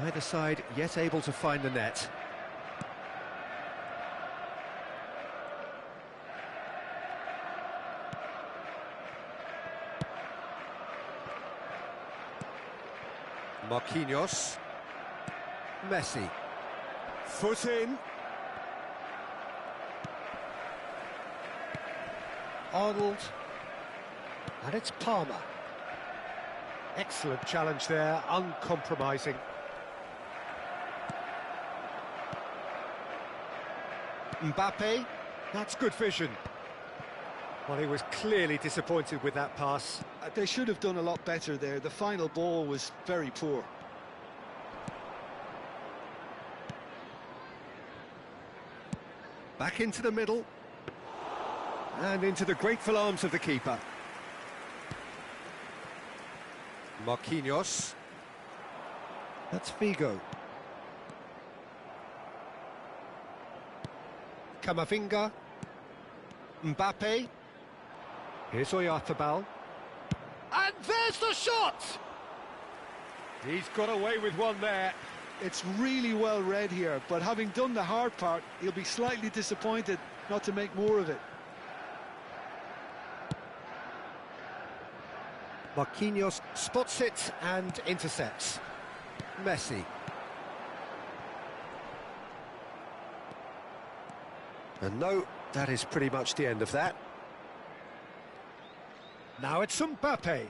Neither side yet able to find the net. Marquinhos. Messi. Foot in. Arnold. And it's Palmer. Excellent challenge there, uncompromising. Mbappe. That's good vision. Well, he was clearly disappointed with that pass. They should have done a lot better there. The final ball was very poor. Back into the middle. And into the grateful arms of the keeper. Marquinhos. That's Figo. Camavinga. Mbappe. Here's Oyarzabal. And there's the shot! He's got away with one there. It's really well read here, but having done the hard part, he'll be slightly disappointed not to make more of it. Marquinhos spots it and intercepts. Messi. And no, that is pretty much the end of that. Now it's Mbappe.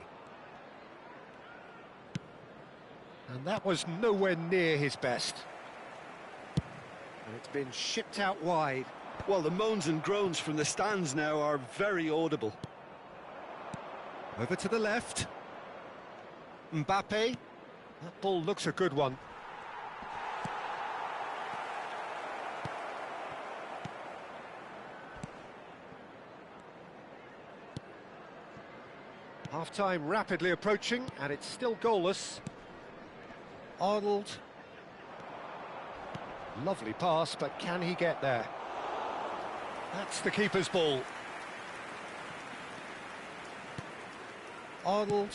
And that was nowhere near his best. And it's been shipped out wide. Well, the moans and groans from the stands now are very audible. Over to the left. Mbappe. That ball looks a good one. Half-time rapidly approaching, and it's still goalless. Arnold. Lovely pass, but can he get there? That's the keeper's ball. Arnold.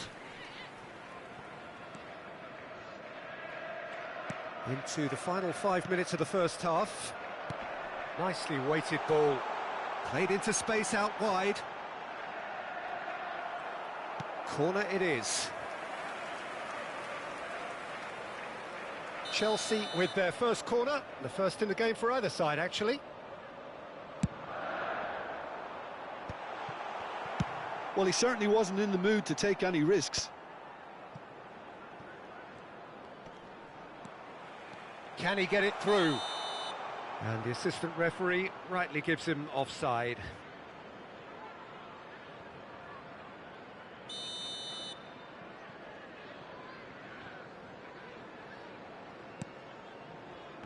Into the final 5 minutes of the first half. Nicely weighted ball. Played into space out wide. Corner it is. Chelsea with their first corner, the first in the game for either side, actually. Well, he certainly wasn't in the mood to take any risks. Can he get it through? And the assistant referee rightly gives him offside.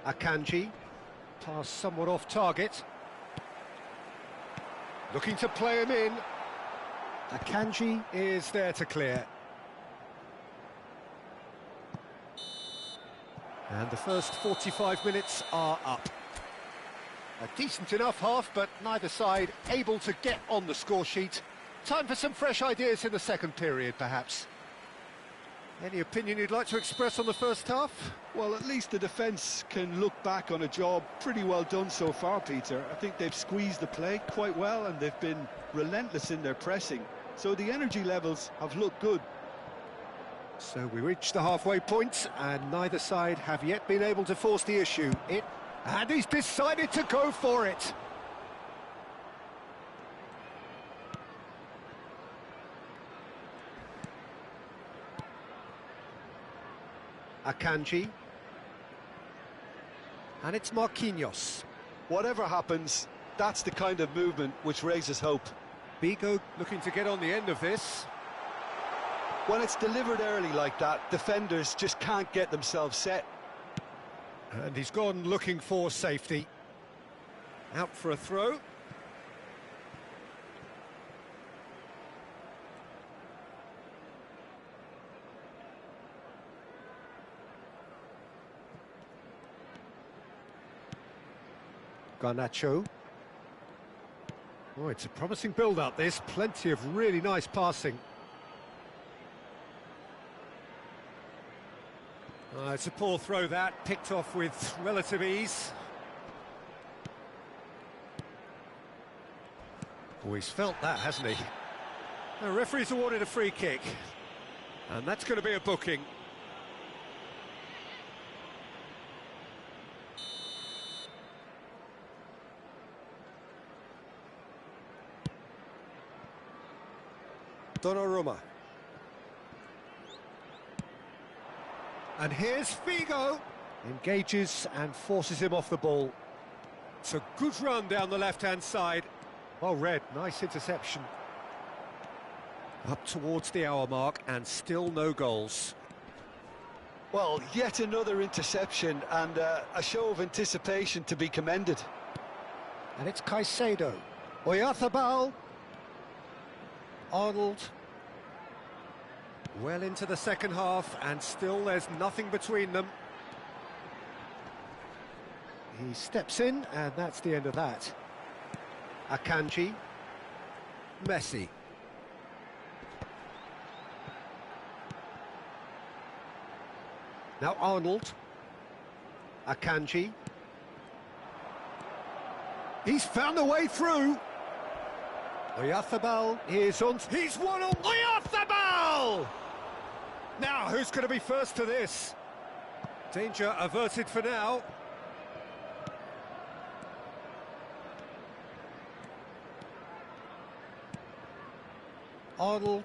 Akanji, pass somewhat off target. Looking to play him in. Akanji is there to clear. And the first 45 minutes are up. A decent enough half, but neither side able to get on the score sheet. Time for some fresh ideas in the second period, perhaps. Any opinion you'd like to express on the first half? Well, at least the defence can look back on a job pretty well done so far, Peter. I think they've squeezed the play quite well and they've been relentless in their pressing. So the energy levels have looked good. So we reach the halfway point and neither side have yet been able to force the issue. And he's decided to go for it. Akanji. And it's Marquinhos. Whatever happens, that's the kind of movement which raises hope. Figo looking to get on the end of this. When it's delivered early like that, defenders just can't get themselves set. And he's gone looking for safety. Out for a throw. Garnacho. Oh, it's a promising build-up, this. Plenty of really nice passing. It's a poor throw that, picked off with relative ease. Oh, he's felt that, hasn't he? The referee's awarded a free kick, and that's going to be a booking. Donnarumma. And here's Figo. Engages and forces him off the ball. It's a good run down the left-hand side. Well read, nice interception. Up towards the hour mark and still no goals. Well, yet another interception and a show of anticipation to be commended. And it's Caicedo. Oyarzabal. Arnold. Well into the second half, and still there's nothing between them. He steps in, and that's the end of that. Akanji. Messi. Now Arnold. Akanji. He's found a way through. Oyarzabal is on. He's won on Oyarzabal! Now, who's going to be first to this? Danger averted for now. Arnold.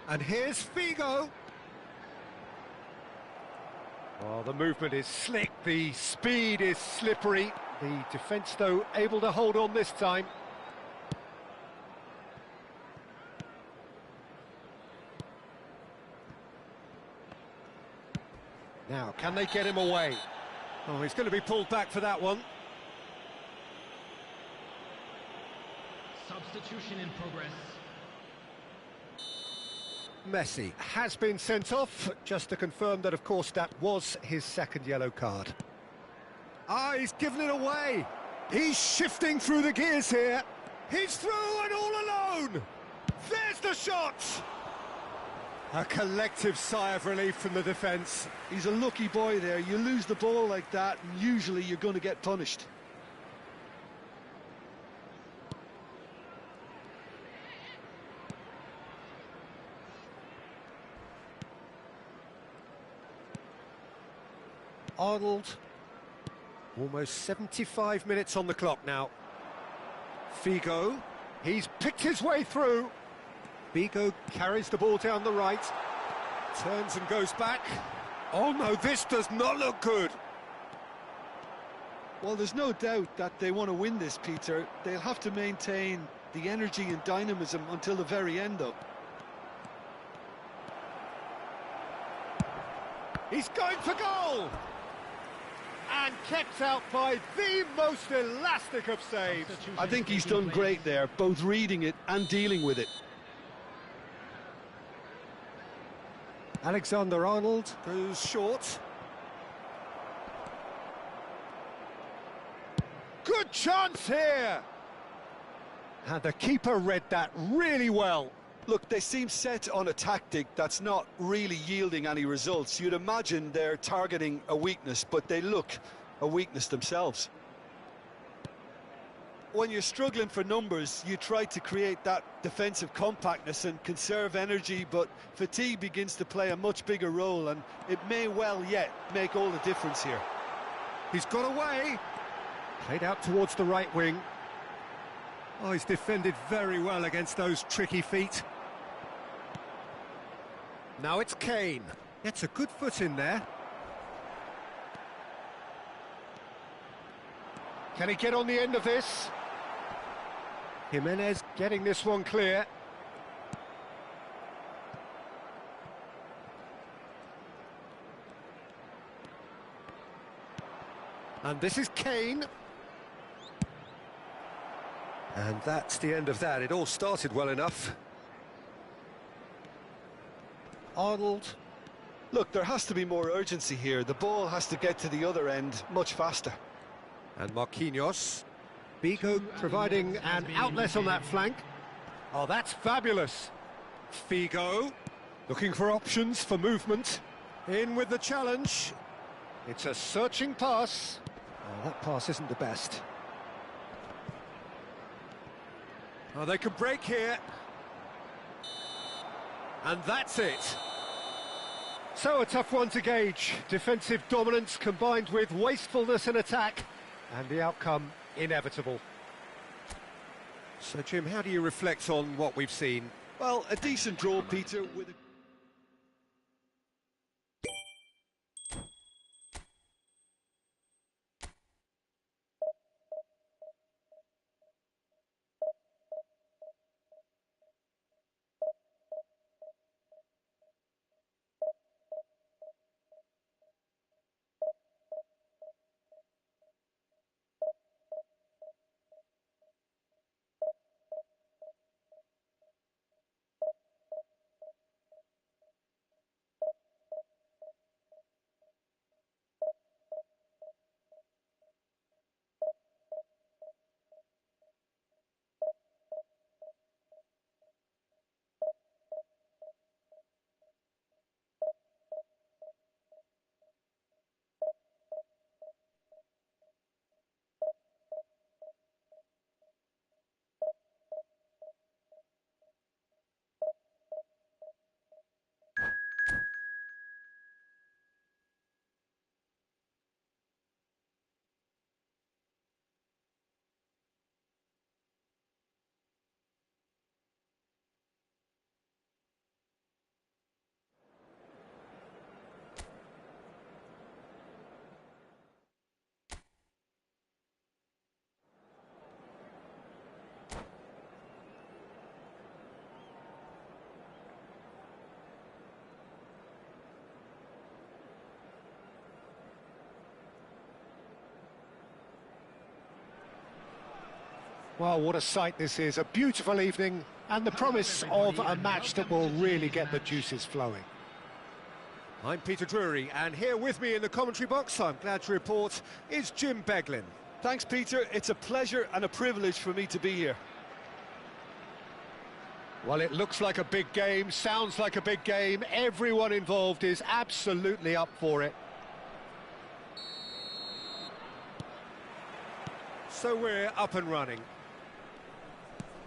And here's Figo. Oh, the movement is slick, the speed is slippery. The defence, though, able to hold on this time. Now, can they get him away? Oh, he's going to be pulled back for that one. Substitution in progress. Messi has been sent off, just to confirm that, of course, that was his second yellow card. Ah, he's given it away. He's shifting through the gears here. He's through and all alone. There's the shot. A collective sigh of relief from the defence. He's a lucky boy there. You lose the ball like that, and usually you're going to get punished. Arnold. Almost 75 minutes on the clock now. Figo. He's picked his way through. Figo carries the ball down the right. Turns and goes back. Oh no, this does not look good. Well, there's no doubt that they want to win this, Peter. They'll have to maintain the energy and dynamism until the very end, though. He's going for goal! And kept out by the most elastic of saves. I think he's done great there, both reading it and dealing with it. Alexander-Arnold goes short. Good chance here! And the keeper read that really well. Look, they seem set on a tactic that's not really yielding any results. You'd imagine they're targeting a weakness, but they look a weakness themselves. When you're struggling for numbers, you try to create that defensive compactness and conserve energy, but fatigue begins to play a much bigger role, and it may well yet make all the difference here. He's got away. Played out towards the right wing. Oh, he's defended very well against those tricky feet. Now it's Kane. Gets a good foot in there. Can he get on the end of this? Jimenez getting this one clear. And this is Kane. And that's the end of that. It all started well enough. Arnold. Look, there has to be more urgency here. The ball has to get to the other end much faster. And Marquinhos. Figo providing an outlet on that flank. Oh, that's fabulous. Figo looking for options for movement. In with the challenge. It's a searching pass. Oh, that pass isn't the best. Oh, they could break here. And that's it. So a tough one to gauge. Defensive dominance combined with wastefulness in attack. And the outcome inevitable. So, Jim, how do you reflect on what we've seen? Well, a decent draw, Peter, with a... Well, what a sight this is. A beautiful evening and the promise of a match that will really get the juices flowing. I'm Peter Drury, and here with me in the commentary box, I'm glad to report, is Jim Beglin. Thanks, Peter. It's a pleasure and a privilege for me to be here. Well, it looks like a big game, sounds like a big game. Everyone involved is absolutely up for it. So we're up and running.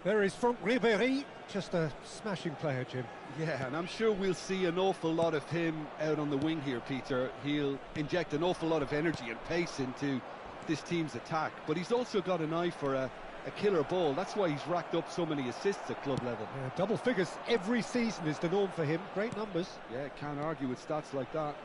There is Franck Ribéry, just a smashing player, Jim. Yeah, and I'm sure we'll see an awful lot of him out on the wing here, Peter. He'll inject an awful lot of energy and pace into this team's attack, but he's also got an eye for a killer ball. That's why he's racked up so many assists at club level. Yeah, double figures every season is the norm for him. Great numbers. Yeah, can't argue with stats like that.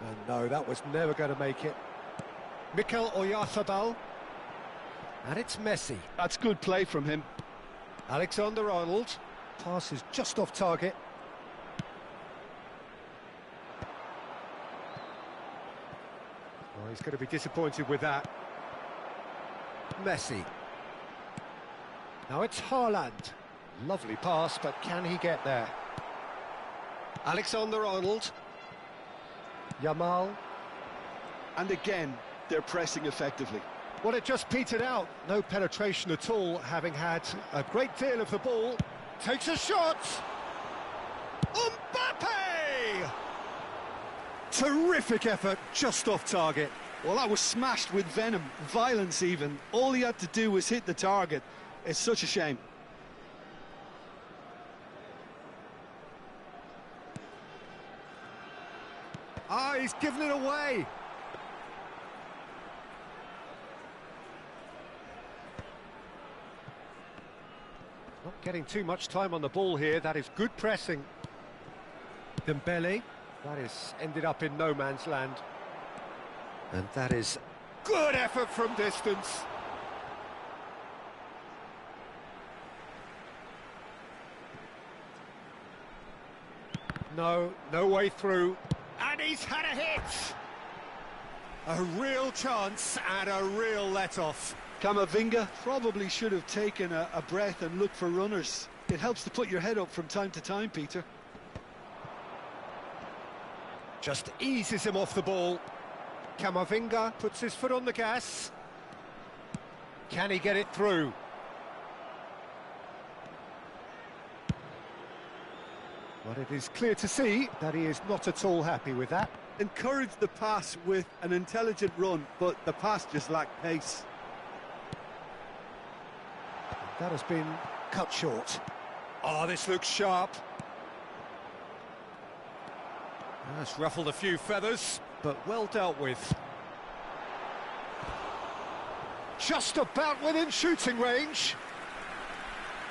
And no, that was never going to make it. Mikel Oyarzabal. And it's Messi. That's good play from him. Alexander-Arnold. Pass is just off target. Oh, he's going to be disappointed with that. Messi. Now it's Haaland. Lovely pass, but can he get there? Alexander-Arnold. Yamal. And again, they're pressing effectively. Well, it just petered out. No penetration at all, having had a great deal of the ball. Takes a shot! Mbappe! Terrific effort, just off target. Well, that was smashed with venom, violence even. All he had to do was hit the target. It's such a shame. Ah, he's given it away. Not getting too much time on the ball here. That is good pressing. Dembele. That is ended up in no man's land. And that is good effort from distance. No way through. And he's had a hit! A real chance and a real let-off. Camavinga probably should have taken a breath and looked for runners. It helps to put your head up from time to time, Peter. Just eases him off the ball. Camavinga puts his foot on the gas. Can he get it through? But it is clear to see that he is not at all happy with that. Encouraged the pass with an intelligent run, but the pass just lacked pace. That has been cut short. Oh, this looks sharp. That's ruffled a few feathers, but well dealt with. Just about within shooting range.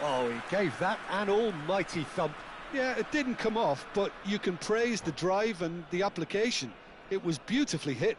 Oh, he gave that an almighty thump. Yeah, it didn't come off, but you can praise the drive and the application. It was beautifully hit.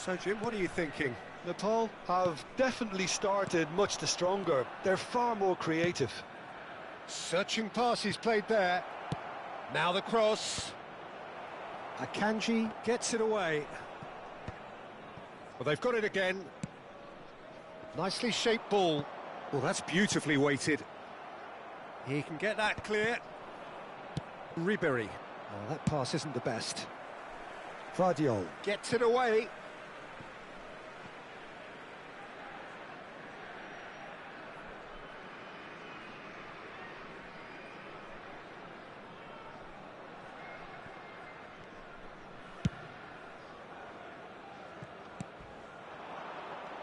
So, Jim, what are you thinking? Nepal have definitely started much the stronger. They're far more creative. Searching passes played there. Now the cross. Akanji gets it away. Well, they've got it again. Nicely shaped ball. Well, that's beautifully weighted. He can get that clear. Ribery. Oh, that pass isn't the best. Vardiol gets it away.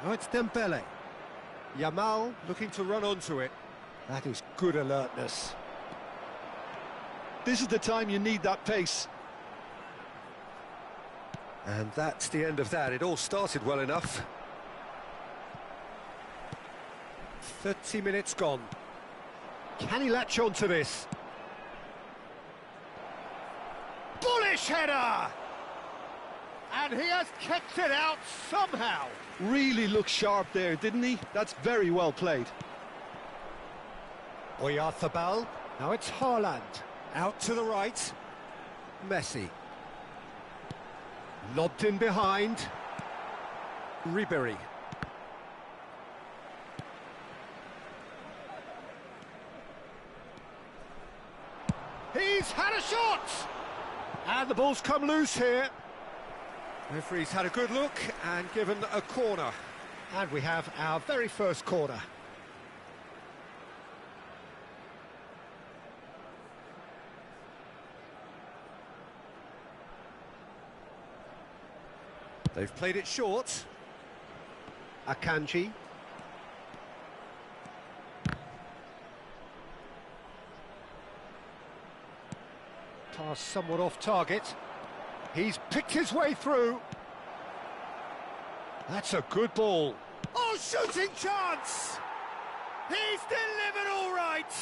Oh, it's Dembele. Yamal looking to run onto it. That is good alertness. This is the time you need that pace. And that's the end of that. It all started well enough. 30 minutes gone. Can he latch on to this? Bullish header! And he has kept it out somehow. Really looked sharp there, didn't he? That's very well played. Oyarzabal. Now it's Haaland. Out to the right. Messi. Lobbed in behind. Ribery. He's had a shot! And the ball's come loose here. Referee's had a good look and given a corner. And we have our very first corner. They've played it short. Akanji. Pass somewhat off target. He's picked his way through. That's a good ball. Oh, shooting chance! He's delivered all right!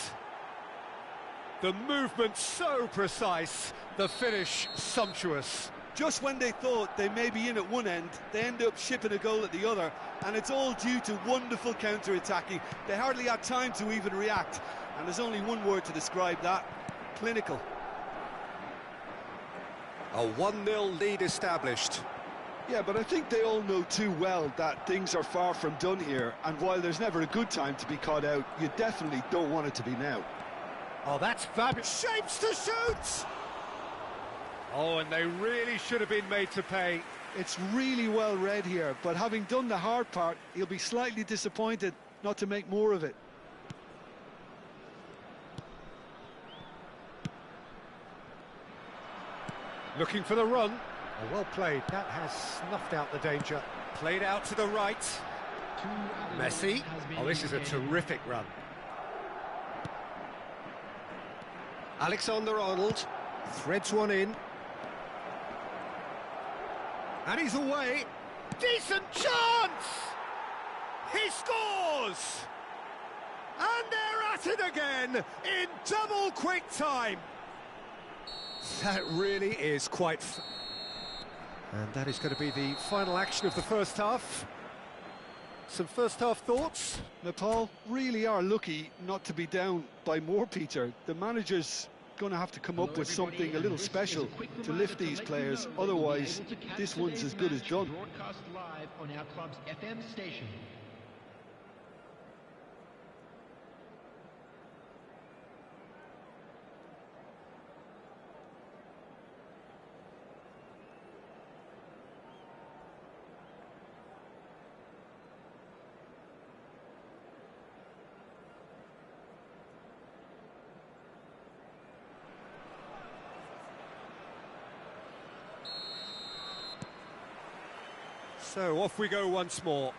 The movement so precise, the finish sumptuous. Just when they thought they may be in at one end, they end up shipping a goal at the other, and it's all due to wonderful counter-attacking. They hardly had time to even react, and there's only one word to describe that: clinical. A 1-0 lead established. Yeah, but I think they all know too well that things are far from done here, and while there's never a good time to be caught out, you definitely don't want it to be now. Oh, that's fabulous. Shapes to shoot! Oh, and they really should have been made to pay. It's really well read here, but having done the hard part, he'll be slightly disappointed not to make more of it. Looking for the run. Oh, well played. That has snuffed out the danger. Played out to the right. Messi. Oh, this is a terrific run. Alexander-Arnold threads one in. And he's away. Decent chance! He scores! And they're at it again in double quick time. That really is quite... And that is going to be the final action of the first half. Some first half thoughts? Nepal really are lucky not to be down by more, Peter. The manager's going to have to come up with something a little special to lift these players. Otherwise, this one's as good as done. Broadcast live on our club's FM station. So off we go once more.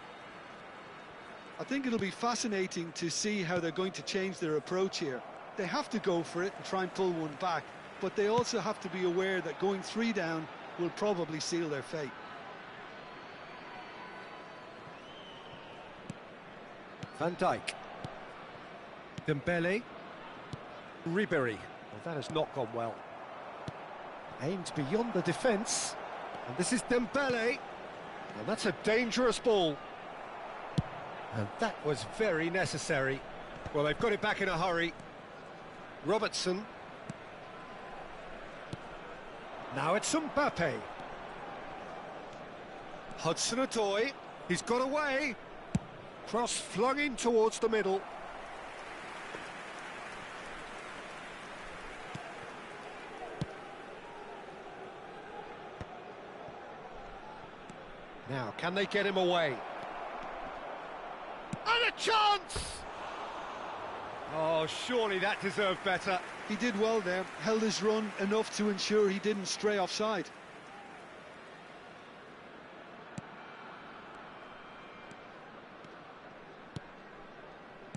I think it'll be fascinating to see how they're going to change their approach here. They have to go for it and try and pull one back, but they also have to be aware that going 3 down will probably seal their fate. Van Dijk. Dembele. Ribéry. Well, that has not gone well. Aimed beyond the defence. And this is Dembele. And that's a dangerous ball. And that was very necessary. Well, they've got it back in a hurry. Robertson. Now it's Mbappe. Hudson-Odoi. He's got away. Cross flung in towards the middle. Now, can they get him away? And a chance! Oh, surely that deserved better. He did well there, held his run enough to ensure he didn't stray offside.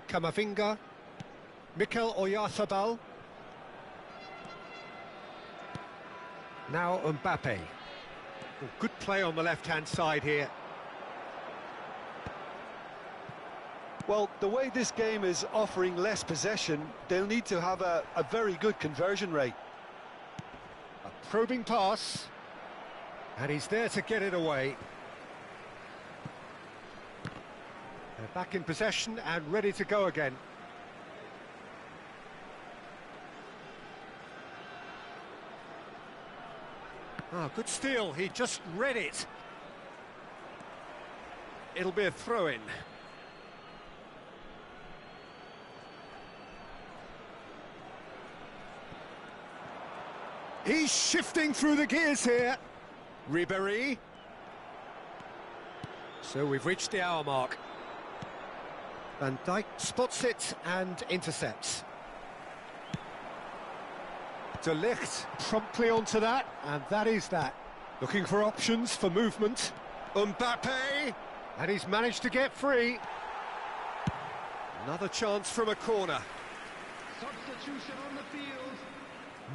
Camavinga. Mikel Oyarzabal. Now Mbappe. Well, good play on the left-hand side here. Well, the way this game is offering less possession, they'll need to have a very good conversion rate. A probing pass. And he's there to get it away. They're back in possession and ready to go again. Ah, good steal, he just read it. It'll be a throw-in. He's shifting through the gears here. Ribéry. So we've reached the hour mark. Van Dijk spots it and intercepts. De Ligt promptly onto that, and that is that. Looking for options for movement. Mbappe, and he's managed to get free. Another chance from a corner. Substitution on the field.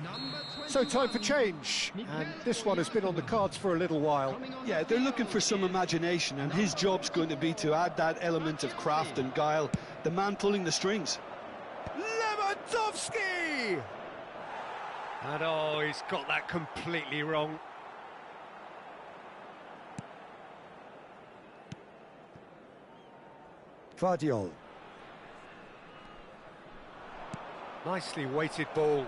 Number 21. So time for change, and this one has been on the cards for a little while. Yeah, they're looking for some imagination, and his job's going to be to add that element of craft and guile, the man pulling the strings. Lewandowski! And oh, he's got that completely wrong. Guardiola. Nicely weighted ball.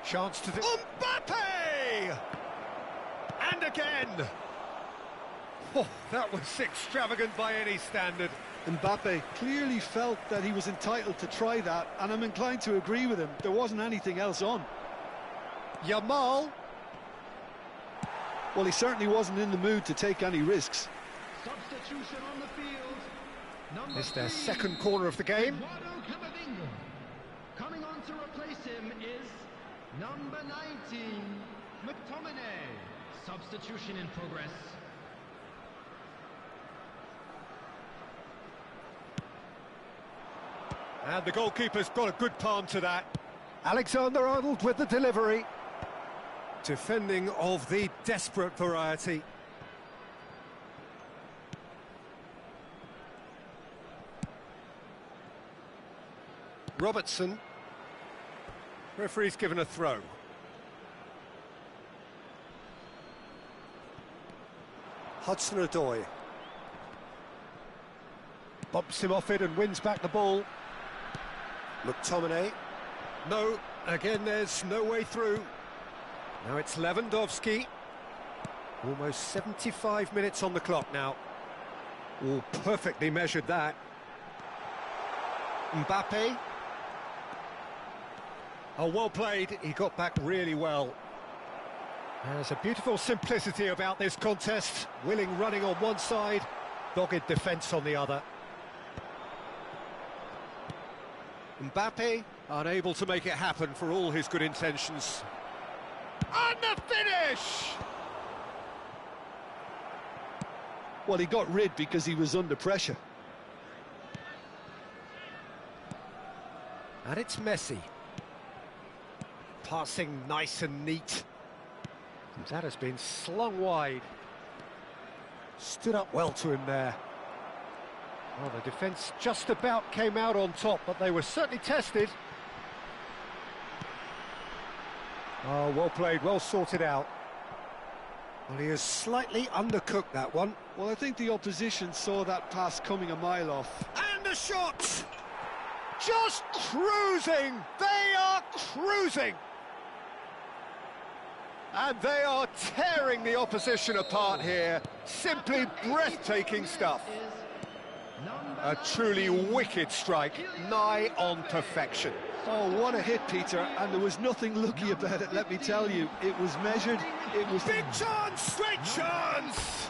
Chance to do... Mbappe! And again! Oh, that was extravagant by any standard. Mbappe clearly felt that he was entitled to try that, and I'm inclined to agree with him. There wasn't anything else on. Yamal. Well, he certainly wasn't in the mood to take any risks. Substitution on the field. Number It's their 3, second corner of the game. Eduardo Camavinga. Coming on to replace him is number 19, McTominay. Substitution in progress. And the goalkeeper's got a good palm to that. Alexander-Arnold with the delivery. Defending of the desperate variety. Robertson. Referee's given a throw. Hudson-Odoi. Bumps him off it and wins back the ball. McTominay. No, again there's no way through. Now it's Lewandowski. Almost 75 minutes on the clock now. Oh, perfectly measured that. Mbappe. Oh, well played. He got back really well. There's a beautiful simplicity about this contest. Willing running on one side, dogged defence on the other. Mbappe unable to make it happen for all his good intentions. And the finish! Well, he got rid because he was under pressure. And it's Messi. Passing nice and neat. And that has been slung wide. Stood up well to him there. Well, the defence just about came out on top, but they were certainly tested. Oh, well played, well sorted out. Well, he has slightly undercooked that one. Well, I think the opposition saw that pass coming a mile off. And the shot! Just cruising! They are cruising! And they are tearing the opposition apart here. Simply breathtaking stuff. A truly wicked strike, nigh on perfection. Oh, what a hit, Peter, and there was nothing lucky about it, let me tell you. It was measured, it was... Big chance, great chance!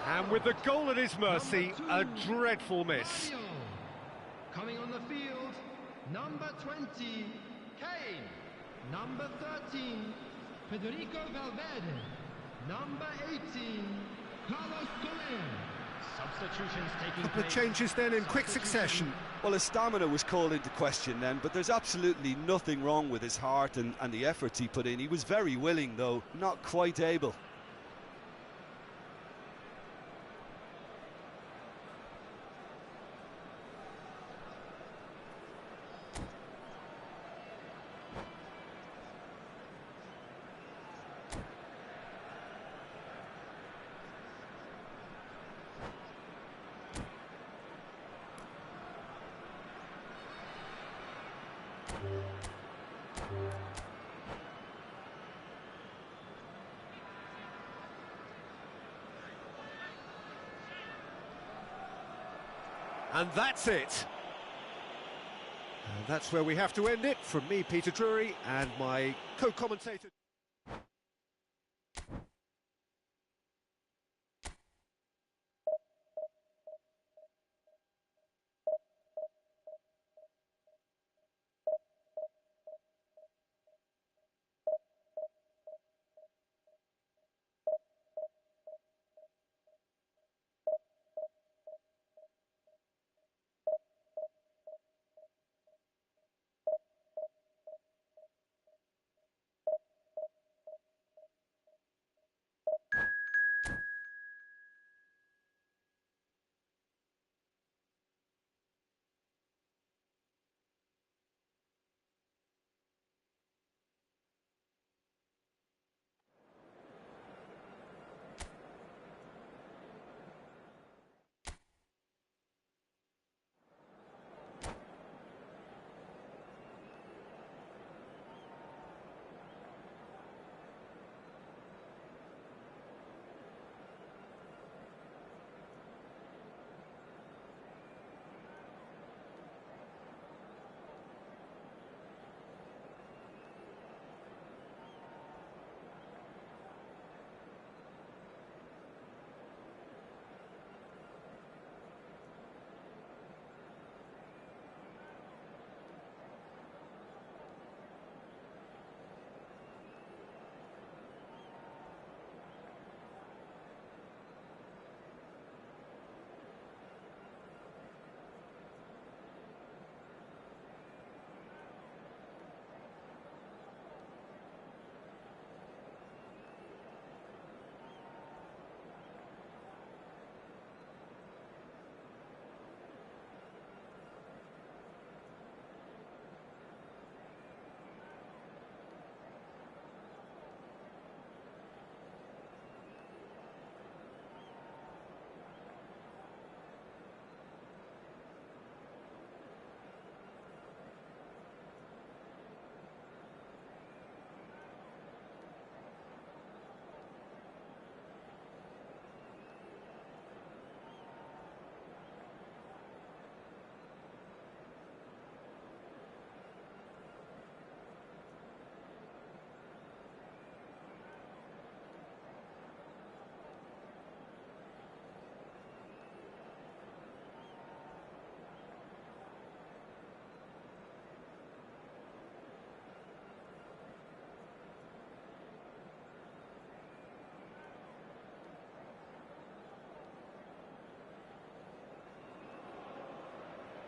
And with the goal at his mercy, a dreadful miss. Coming on the field, number 20, Kane. Number 13, Federico Valverde. Number 18, Carlos Soler. Substitutions taking Couple of place. changes then in quick succession. Well, his stamina was called into question then, but there's absolutely nothing wrong with his heart and the efforts he put in. He was very willing, though, not quite able. And that's it. And that's where we have to end it. From me, Peter Drury, and my co-commentator...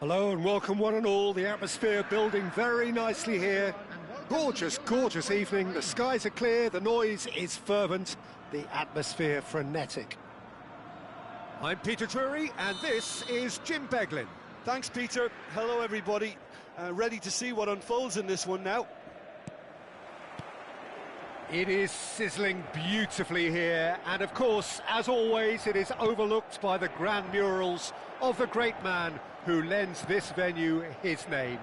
Hello and welcome one and all. The atmosphere building very nicely here. Gorgeous, gorgeous evening. The skies are clear, the noise is fervent, the atmosphere frenetic. I'm Peter Drury and this is Jim Beglin. Thanks, Peter. Hello, everybody. Ready to see what unfolds in this one now. It is sizzling beautifully here, and of course, as always, it is overlooked by the grand murals of the great man who lends this venue his name.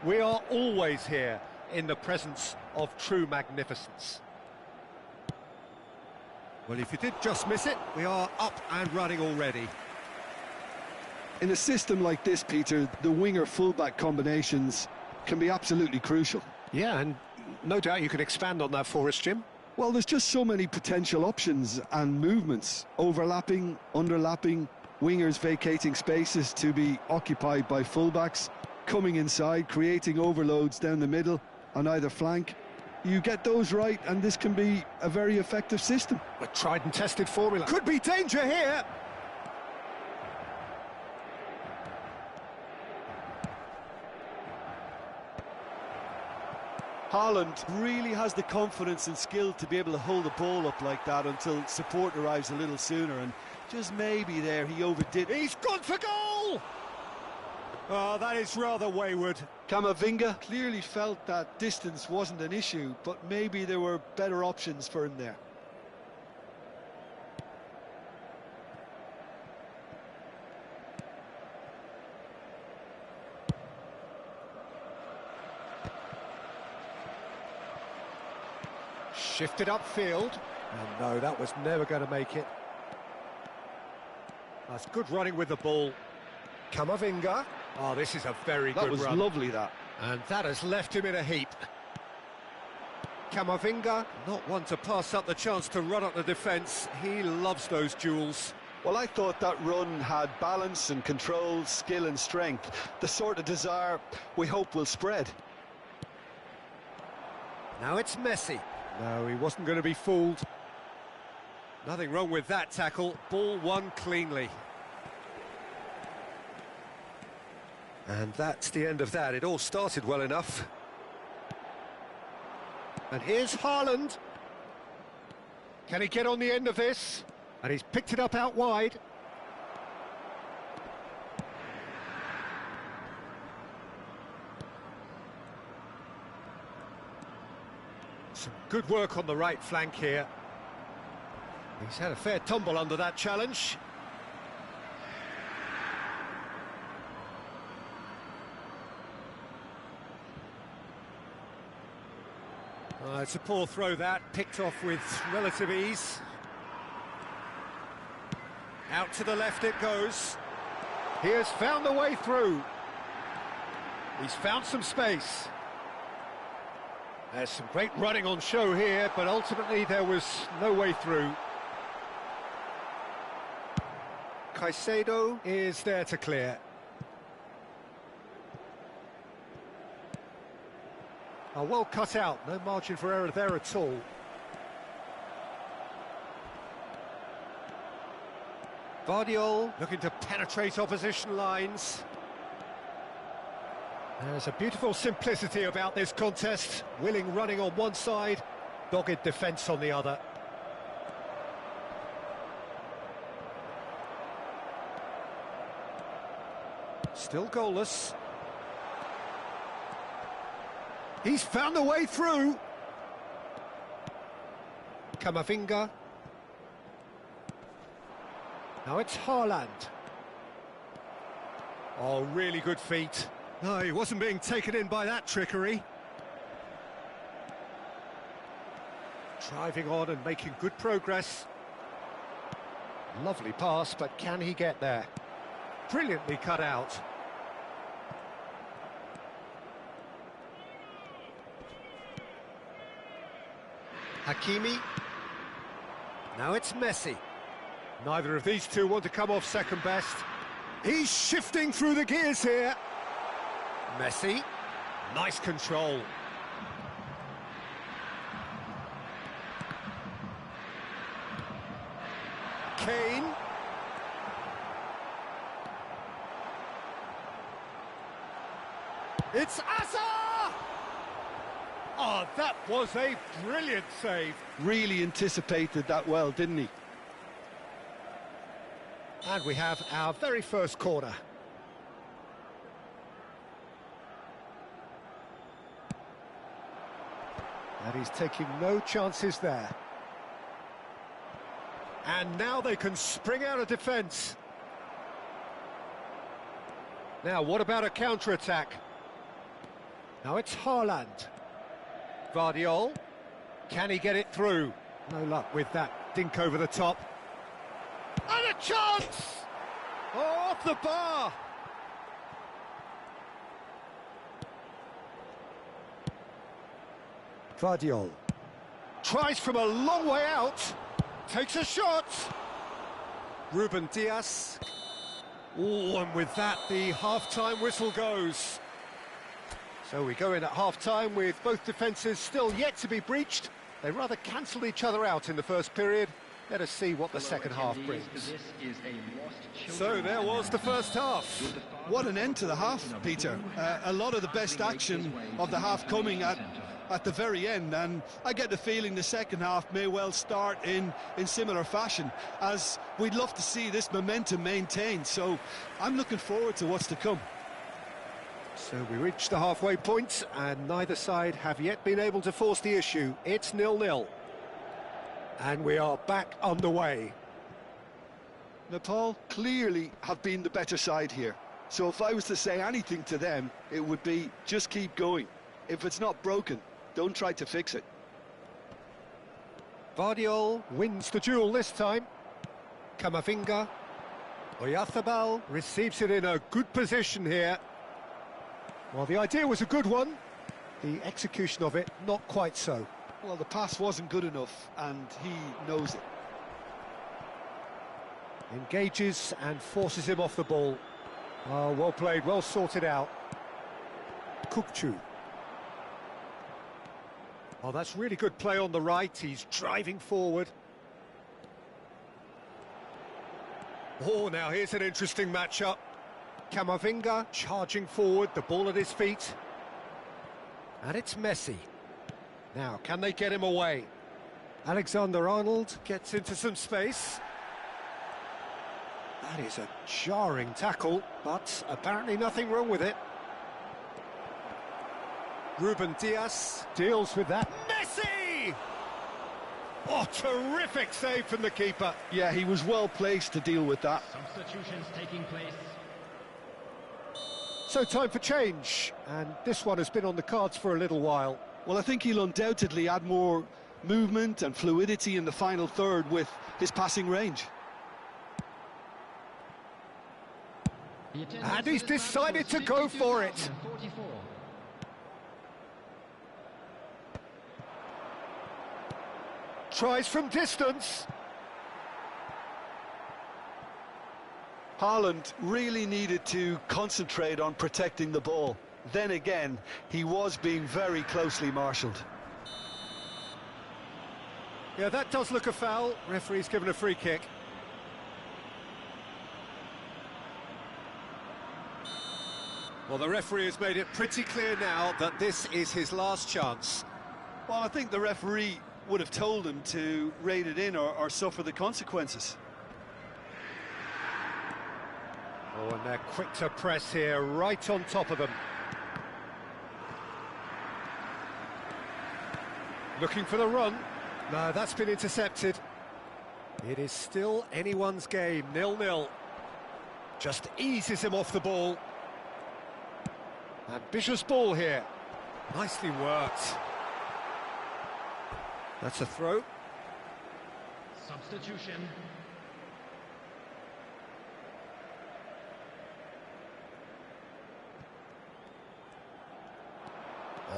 We are always here in the presence of true magnificence. Well, if you did just miss it, we are up and running already. In a system like this, Peter, the winger-fullback combinations can be absolutely crucial. Yeah, and no doubt you can expand on that for us, Jim. Well, there's just so many potential options and movements. Overlapping, underlapping, wingers vacating spaces to be occupied by fullbacks, coming inside, creating overloads down the middle on either flank. You get those right, and this can be a very effective system. A tried and tested formula. Could be danger here. Haaland really has the confidence and skill to be able to hold the ball up like that until support arrives a little sooner, and just maybe there he overdid. He's gone for goal! Oh, that is rather wayward. Camavinga clearly felt that distance wasn't an issue, but maybe there were better options for him there. Shifted upfield. And no, that was never going to make it. That's good running with the ball. Camavinga. Oh, this is a very good run. That was lovely, that. And that has left him in a heap. Camavinga, not one to pass up the chance to run up the defence. He loves those duels. Well, I thought that run had balance and control, skill and strength. The sort of desire we hope will spread. Now it's Messi. No, he wasn't going to be fooled. Nothing wrong with that tackle. Ball won cleanly. And that's the end of that. It all started well enough. And here's Haaland. Can he get on the end of this? And he's picked it up out wide. Some good work on the right flank here. He's had a fair tumble under that challenge. It's a poor throw that, picked off with relative ease. Out to the left it goes. He has found the way through. He's found some space. There's some great running on show here, but ultimately there was no way through. Caicedo is there to clear. Oh, well cut out, no margin for error there at all. Vardiol looking to penetrate opposition lines. There's a beautiful simplicity about this contest. Willing running on one side, dogged defence on the other. Still goalless. He's found a way through. Camavinga. Now it's Haaland. Oh, really good feet. No, he wasn't being taken in by that trickery. Driving on and making good progress. Lovely pass, but can he get there? Brilliantly cut out. Hakimi. Now it's Messi. Neither of these two want to come off second best. He's shifting through the gears here. Messi. Nice control. Kane. It's Asa! Oh, that was a brilliant save. Really anticipated that well, didn't he? And we have our very first corner. And he's taking no chances there. And now they can spring out of defence. Now, what about a counter-attack? Now it's Haaland. Guardiola. Can he get it through? No luck with that dink over the top. And a chance! Oh, off the bar! Guardiola. Tries from a long way out. Takes a shot. Ruben Dias. Oh, and with that, the half-time whistle goes. So we go in at half-time with both defences still yet to be breached. They rather cancelled each other out in the first period. Let us see what the second half brings. So there was the first half. What an end to the half, Peter. A lot of the best action of the half coming at the very end, and I get the feeling the second half may well start in similar fashion, as we'd love to see this momentum maintained. So I'm looking forward to what's to come. So we reach the halfway point, and neither side have yet been able to force the issue. It's 0-0. And we are back underway. Nepal clearly have been the better side here. So if I was to say anything to them, it would be just keep going. If it's not broken, don't try to fix it. Guardiola wins the duel this time. Camavinga. Oyarzábal receives it in a good position here. Well, the idea was a good one. The execution of it, not quite so. Well, the pass wasn't good enough, and he knows it. Engages and forces him off the ball. Oh, well played, well sorted out. Kukçu. Oh, that's really good play on the right. He's driving forward. Oh, now here's an interesting matchup. Camavinga charging forward, the ball at his feet. And it's Messi. Now, can they get him away? Alexander-Arnold gets into some space. That is a jarring tackle, but apparently nothing wrong with it. Ruben Dias deals with that. Messi! Oh, terrific save from the keeper. Yeah, he was well placed to deal with that. Substitutions taking place. So time for change, and this one has been on the cards for a little while. Well, I think he'll undoubtedly add more movement and fluidity in the final third with his passing range. And he's decided to go for it. Tries from distance. Haaland really needed to concentrate on protecting the ball. Then again, he was being very closely marshalled. Yeah, that does look a foul. Referee's given a free kick. Well, the referee has made it pretty clear now that this is his last chance. Well, I think the referee would have told him to rein it in or suffer the consequences. Oh, and they're quick to press here, right on top of them. Looking for the run. No, that's been intercepted. It is still anyone's game, 0-0. Just eases him off the ball. Ambitious ball here. Nicely worked. That's a throw. Substitution.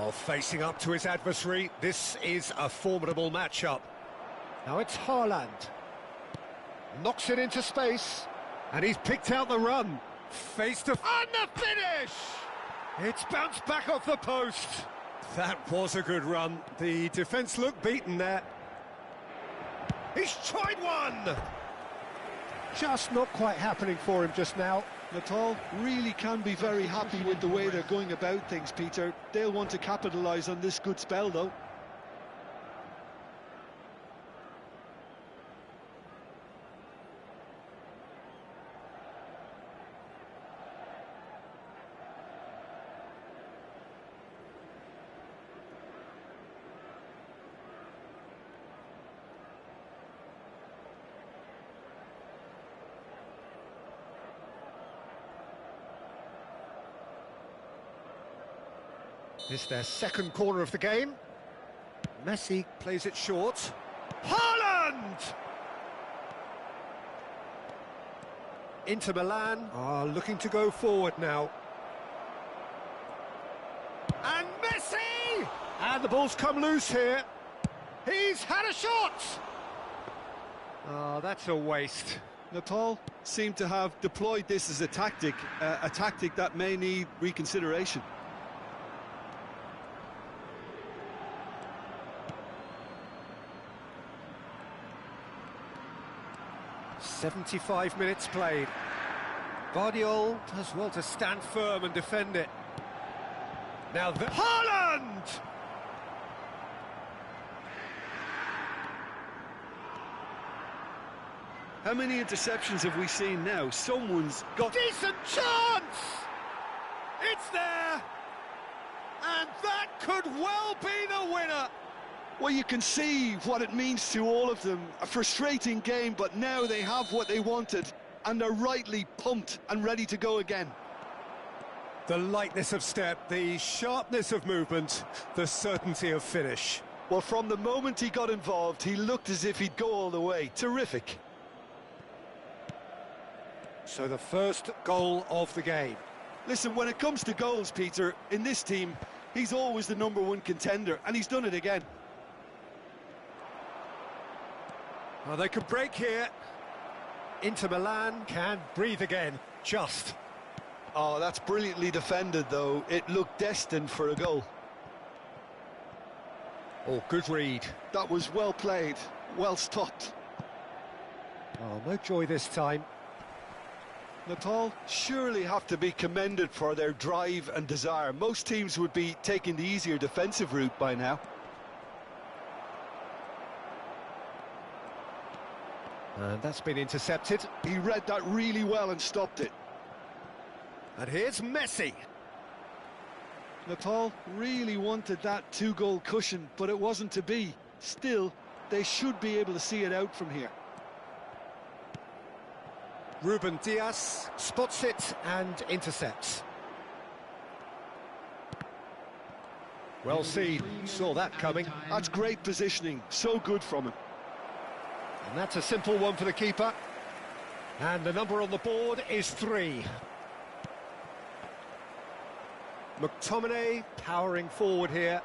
Oh, facing up to his adversary. This is a formidable matchup. Now it's Haaland. Knocks it into space. And he's picked out the run. Face to... And the finish! It's bounced back off the post. That was a good run. The defence looked beaten there. He's tried one! Just not quite happening for him just now. Natal really can be very happy with the way they're going about things, Peter. They'll want to capitalise on this good spell, though. It's their second corner of the game. Messi plays it short. Haaland! Inter Milan are looking to go forward now. And Messi! And the ball's come loose here. He's had a shot! Oh, that's a waste. Natal seem to have deployed this as a tactic that may need reconsideration. 75 minutes played. Guardiola does well to stand firm and defend it. Now the Haaland! How many interceptions have we seen now? Someone's got... Decent chance! It's there! And that could well be the winner! Well, you can see what it means to all of them. A frustrating game, but now they have what they wanted, and they're rightly pumped and ready to go again. The lightness of step, the sharpness of movement, the certainty of finish. Well, from the moment he got involved, he looked as if he'd go all the way. Terrific. So the first goal of the game. Listen, when it comes to goals, Peter, in this team, he's always the #1 contender, and he's done it again. Well, they could break here. Inter Milan can breathe again, just. Oh, that's brilliantly defended, though. It looked destined for a goal. Oh, good read. That was well played, well stopped. Oh, no joy this time. Natal surely have to be commended for their drive and desire. Most teams would be taking the easier defensive route by now. And that's been intercepted. He read that really well and stopped it. And here's Messi. Natal really wanted that 2-goal cushion, but it wasn't to be. Still, they should be able to see it out from here. Ruben Diaz spots it and intercepts. Well seen, saw that coming. That's great positioning, so good from him. And that's a simple one for the keeper. And the number on the board is 3. McTominay powering forward here.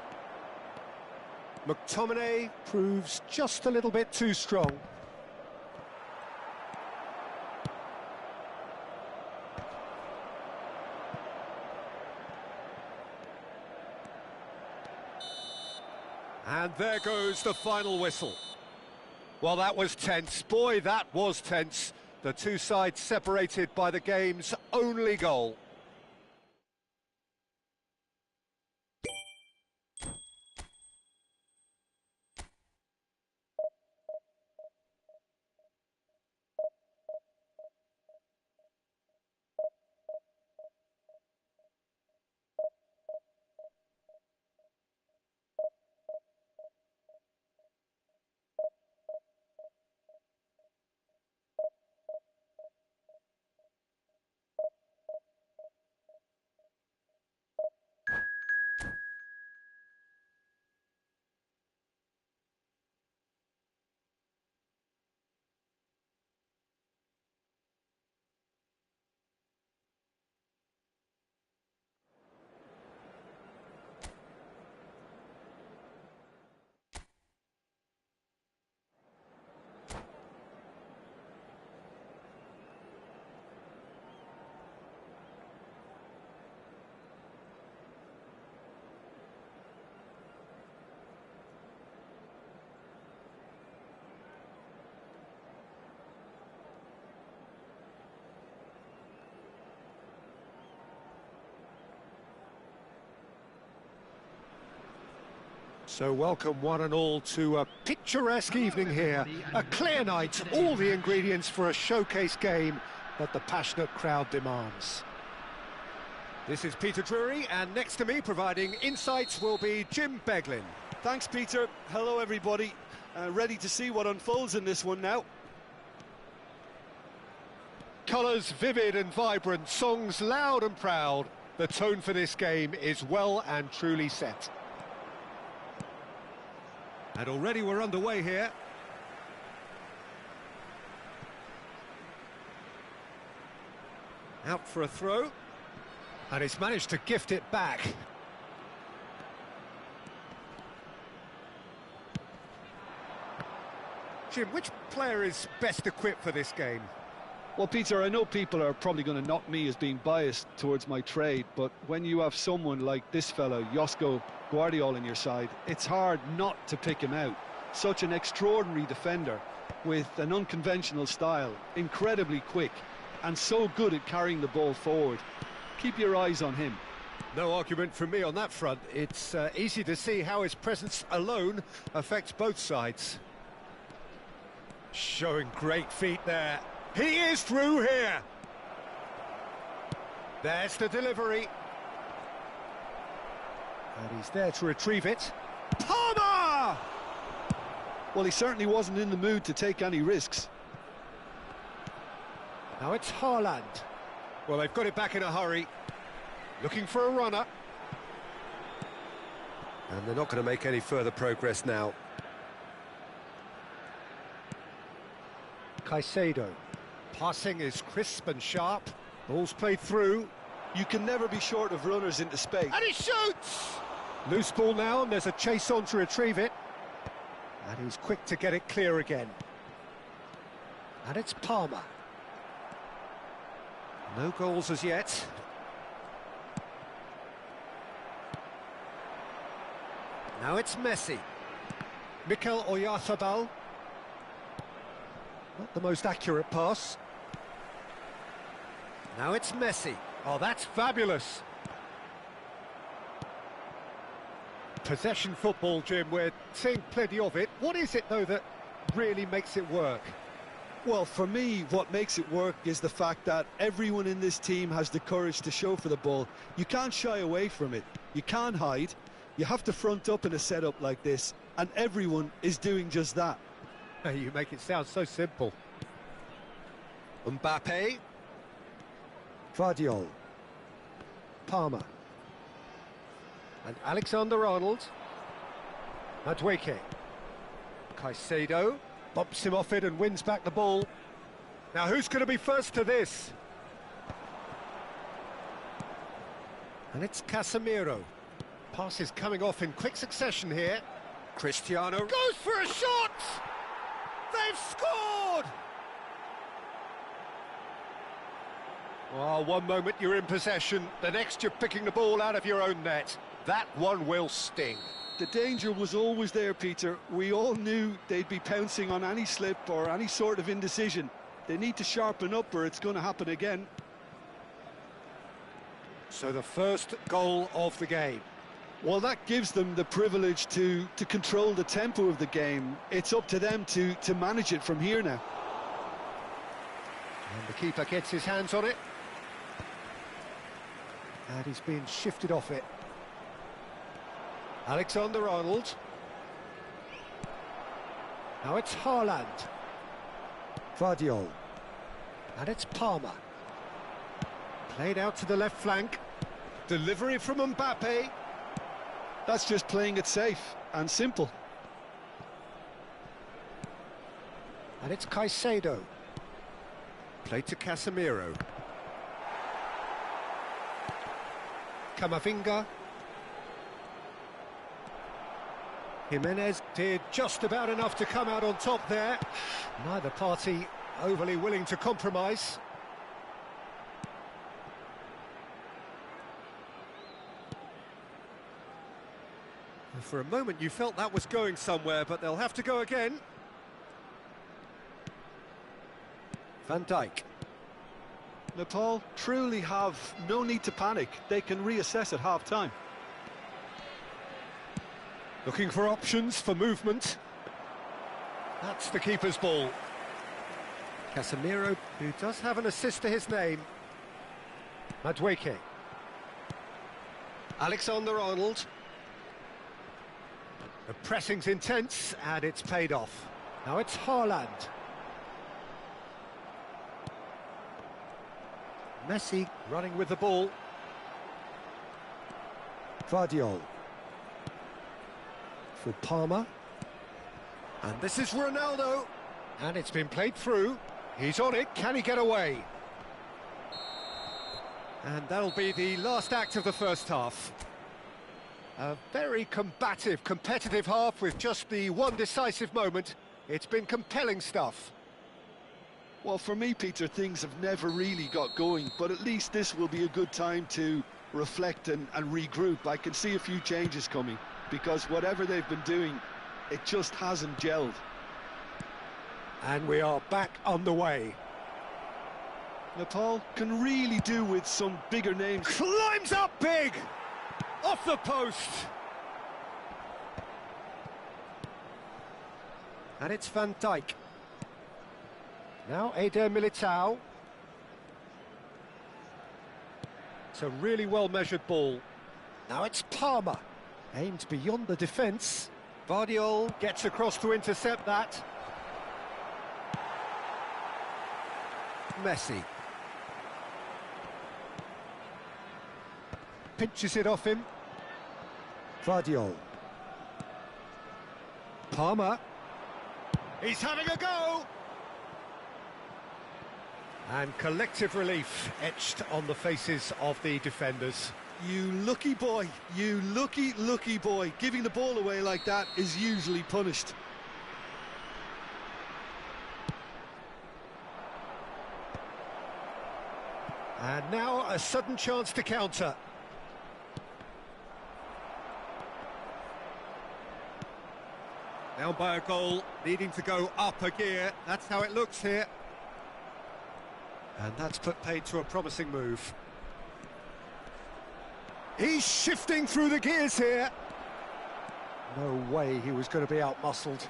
McTominay proves just a little bit too strong. And there goes the final whistle. Well, that was tense. Boy, that was tense. The two sides separated by the game's only goal. So welcome one and all to a picturesque evening here. A clear night, all the ingredients for a showcase game that the passionate crowd demands. This is Peter Drury, and next to me providing insights will be Jim Beglin. Thanks, Peter. Hello, everybody. Ready to see what unfolds in this one now. Colours vivid and vibrant, songs loud and proud. The tone for this game is well and truly set. And already we're underway here. Out for a throw. And he's managed to gift it back. Jim, which player is best equipped for this game? Well, Peter, I know people are probably going to knock me as being biased towards my trade, but when you have someone like this fellow, Josko Guardiola, on your side, it's hard not to pick him out. Such an extraordinary defender with an unconventional style, incredibly quick, and so good at carrying the ball forward. Keep your eyes on him. No argument from me on that front. It's easy to see how his presence alone affects both sides. Showing great feet there. He is through here. There's the delivery. And he's there to retrieve it. Palmer! Well, he certainly wasn't in the mood to take any risks. Now it's Haaland. Well, they've got it back in a hurry. Looking for a runner. And they're not going to make any further progress now. Caicedo. Passing is crisp and sharp. Ball's played through. You can never be short of runners into space. And he shoots! Loose ball now, and there's a chase on to retrieve it. And he's quick to get it clear again. And it's Palmer. No goals as yet. Now it's Messi. Mikel Oyarzabal. Not the most accurate pass. Now it's Messi. Oh, that's fabulous. Possession football, Jim, we're seeing plenty of it. What is it, though, that really makes it work? Well, for me, what makes it work is the fact that everyone in this team has the courage to show for the ball. You can't shy away from it. You can't hide. You have to front up in a setup like this, and everyone is doing just that. You make it sound so simple. Mbappe. Vardiol. Palmer. And Alexander-Arnold. Madueke. Caicedo. Bumps him off it and wins back the ball. Now who's going to be first to this? And it's Casemiro. Passes coming off in quick succession here. Cristiano goes for a shot! They've scored! Well, one moment you're in possession, the next you're picking the ball out of your own net. That one will sting. The danger was always there, Peter. We all knew they'd be pouncing on any slip or any sort of indecision. They need to sharpen up or it's going to happen again. So the first goal of the game. Well, that gives them the privilege to control the tempo of the game. It's up to them to manage it from here now. And the keeper gets his hands on it. And he's been shifted off it. Alexander-Arnold. Now it's Haaland. Vardiol. And it's Palmer. Played out to the left flank. Delivery from Mbappe. That's just playing it safe and simple. And it's Caicedo. Played to Casemiro. Camavinga. Jimenez did just about enough to come out on top there. Neither party overly willing to compromise. For a moment you felt that was going somewhere, but they'll have to go again. Van Dijk. Nepal truly have no need to panic. They can reassess at half-time. Looking for options for movement. That's the keeper's ball. Casemiro, who does have an assist to his name. Madueke. Alexander-Arnold. The pressing's intense, and it's paid off. Now it's Haaland. Messi running with the ball. Vardiol. For Palmer. And this is Ronaldo. And it's been played through. He's on it. Can he get away? And that'll be the last act of the first half. A very combative, competitive half with just the one decisive moment. It's been compelling stuff. Well, for me, Peter, things have never really got going, but at least this will be a good time to reflect and regroup. I can see a few changes coming, because whatever they've been doing, it just hasn't gelled. And we are back on the way. Nepal can really do with some bigger names. Climbs up big! Off the post! And it's Van Dijk. Now Eder Militao. It's a really well-measured ball. Now it's Palmer. Aimed beyond the defence. Vardiol gets across to intercept that. Messi. Pinches it off him. Vardiol. Palmer. He's having a go! And collective relief etched on the faces of the defenders. You lucky boy, you lucky boy. Giving the ball away like that is usually punished. And now a sudden chance to counter. Down by a goal, needing to go up a gear. That's how it looks here. And that's put paid to a promising move. He's shifting through the gears here. No way he was going to be out-muscled.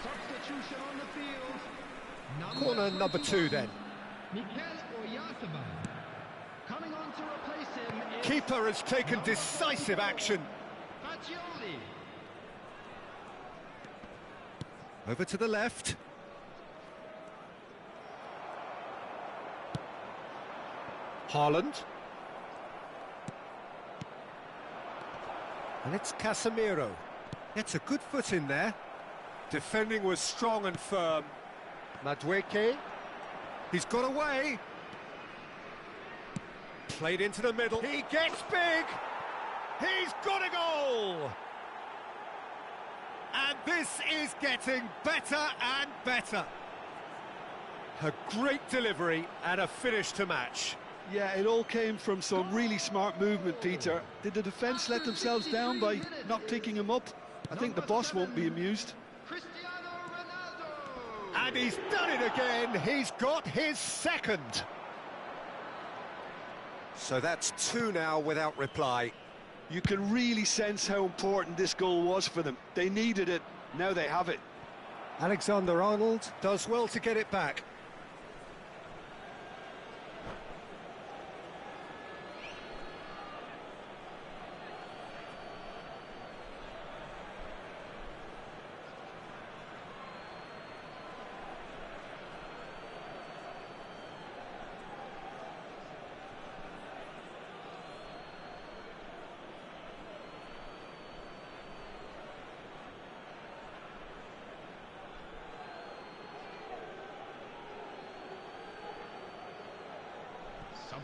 Substitution on the field. Corner number 2 then. Coming on to replace him is Keeper has taken decisive action. Fagioli. Over to the left. Haaland. And it's Casemiro. Gets a good foot in there. Defending was strong and firm. Madueke. He's got away. Played into the middle. He gets big. He's got a goal. And this is getting better and better. A great delivery and a finish to match. Yeah, it all came from some really smart movement, Peter. Did the defence let themselves down by not picking him up? I think the boss won't be amused. Cristiano Ronaldo. And he's done it again. He's got his second. So that's 2 now without reply. You can really sense how important this goal was for them. They needed it, now they have it. Alexander-Arnold does well to get it back.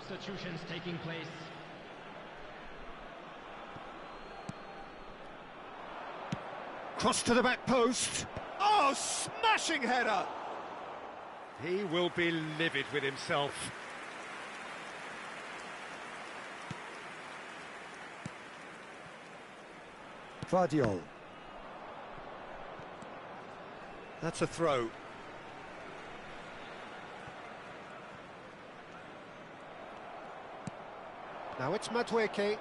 Substitutions taking place. Cross to the back post. Oh, smashing header! He will be livid with himself. Vardiol. That's a throw. Now it's Madueke.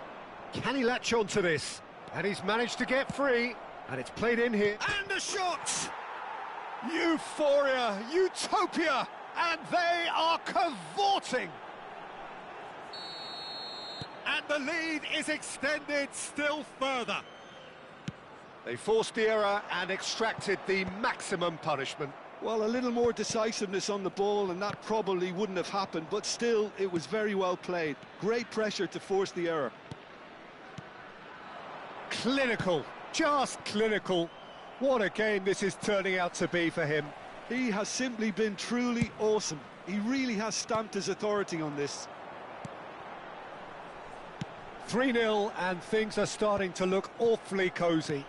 Can he latch on to this? And he's managed to get free, and it's played in here. And a shot! Euphoria, utopia, and they are cavorting. And the lead is extended still further. They forced the error and extracted the maximum punishment. Well, a little more decisiveness on the ball and that probably wouldn't have happened, but still, it was very well played. Great pressure to force the error. Clinical, just clinical. What a game this is turning out to be for him. He has simply been truly awesome. He really has stamped his authority on this. 3-0 and things are starting to look awfully cosy.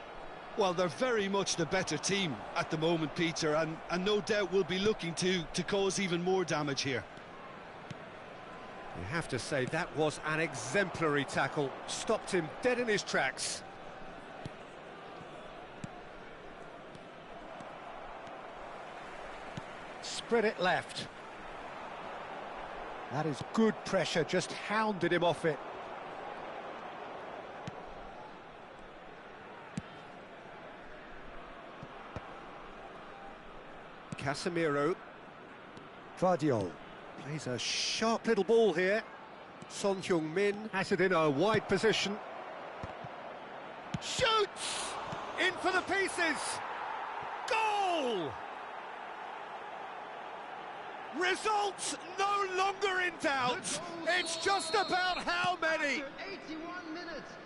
Well, they're very much the better team at the moment, Peter, and no doubt will be looking to cause even more damage here. You have to say that was an exemplary tackle. Stopped him dead in his tracks. Spread it left. That is good pressure, just hounded him off it. Casemiro. Vardiol plays a sharp little ball here. Son Heung-min has it in a wide position. Shoots! In for the pieces! Goal! Results no longer in doubt. It's just about how many.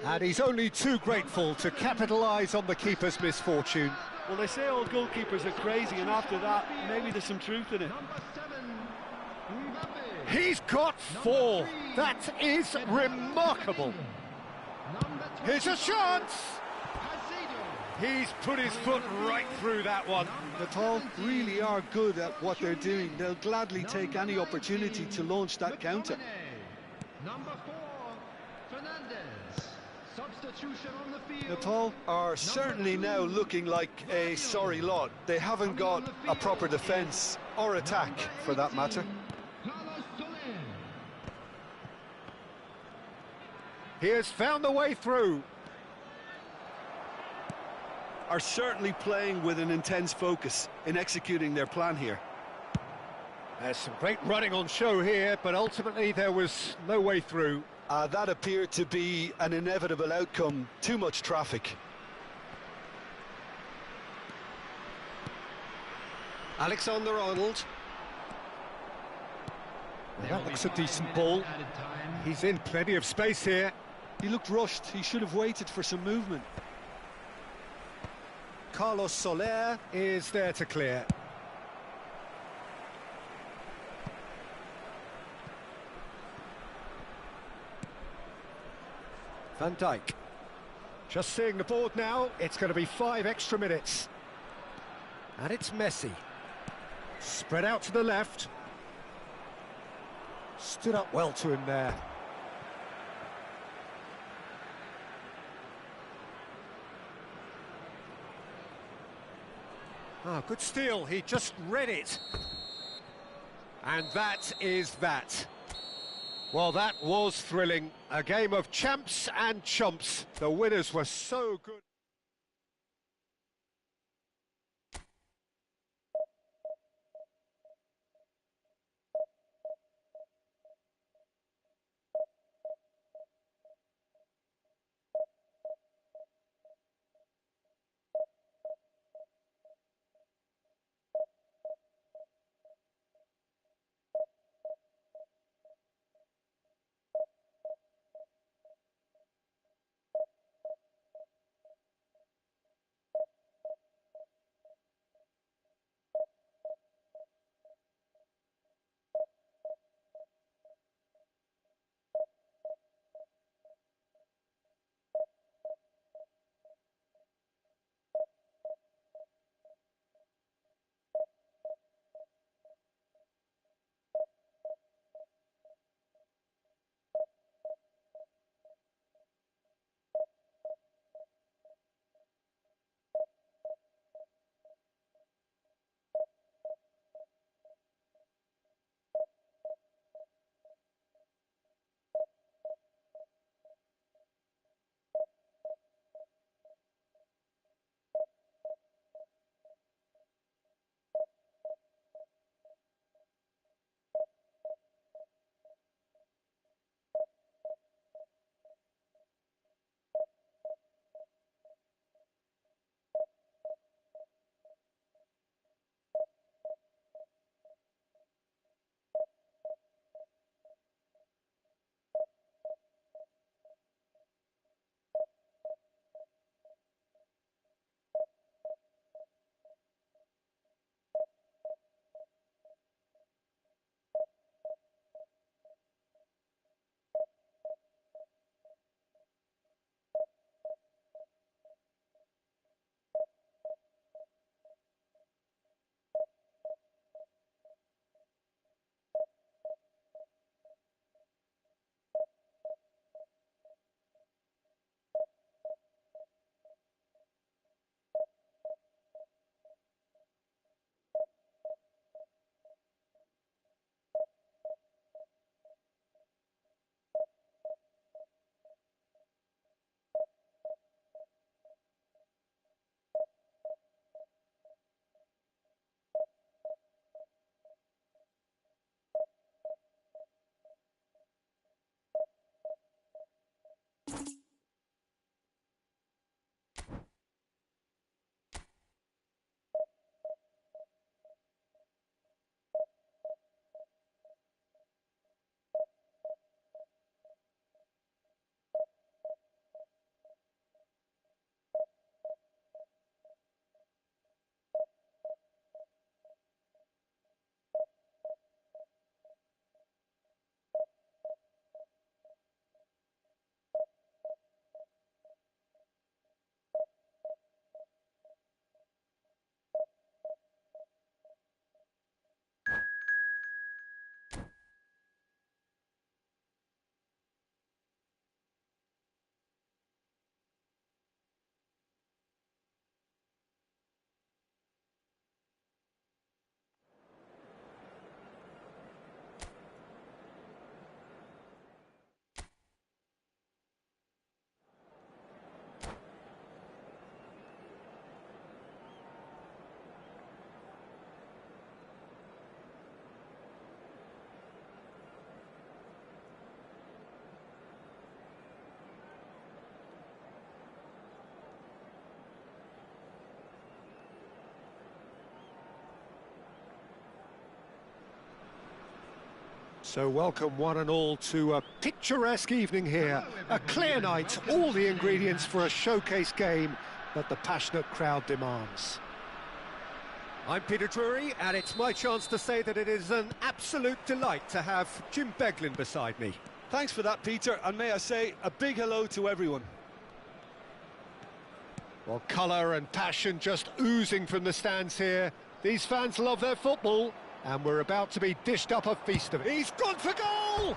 And he's only too grateful to capitalise on the keeper's misfortune. Well, they say all goalkeepers are crazy, and after that, maybe there's some truth in it. He's got 4. That is remarkable. Here's a chance. He's put his foot right through that one. Nepal really are good at what they're doing. They'll gladly take any opportunity to launch that counter. Number 4, Fernandez. Substitution on the field. Nepal are certainly now looking like a sorry lot. They haven't got a proper defence or attack, for that matter. He has found the way through. Are certainly playing with an intense focus in executing their plan here. There's some great running on show here, but ultimately there was no way through. That appeared to be an inevitable outcome. Too much traffic. Alexander-Arnold. That looks a decent ball. He's in plenty of space here. He looked rushed. He should have waited for some movement. Carlos Soler is there to clear. Van Dijk. Just seeing the board now, it's going to be 5 extra minutes. And it's Messi. Spread out to the left. Stood up well to him there. Ah, good steal, he just read it. And that is that. Well, that was thrilling. A game of champs and chumps. The winners were so good. So welcome one and all to a picturesque evening here. A clear night, all the ingredients for a showcase game that the passionate crowd demands. I'm Peter Drury, and it's my chance to say that it is an absolute delight to have Jim Beglin beside me. Thanks for that, Peter, and may I say a big hello to everyone. Well, colour and passion just oozing from the stands here. These fans love their football, and we're about to be dished up a feast of it. He's gone for goal!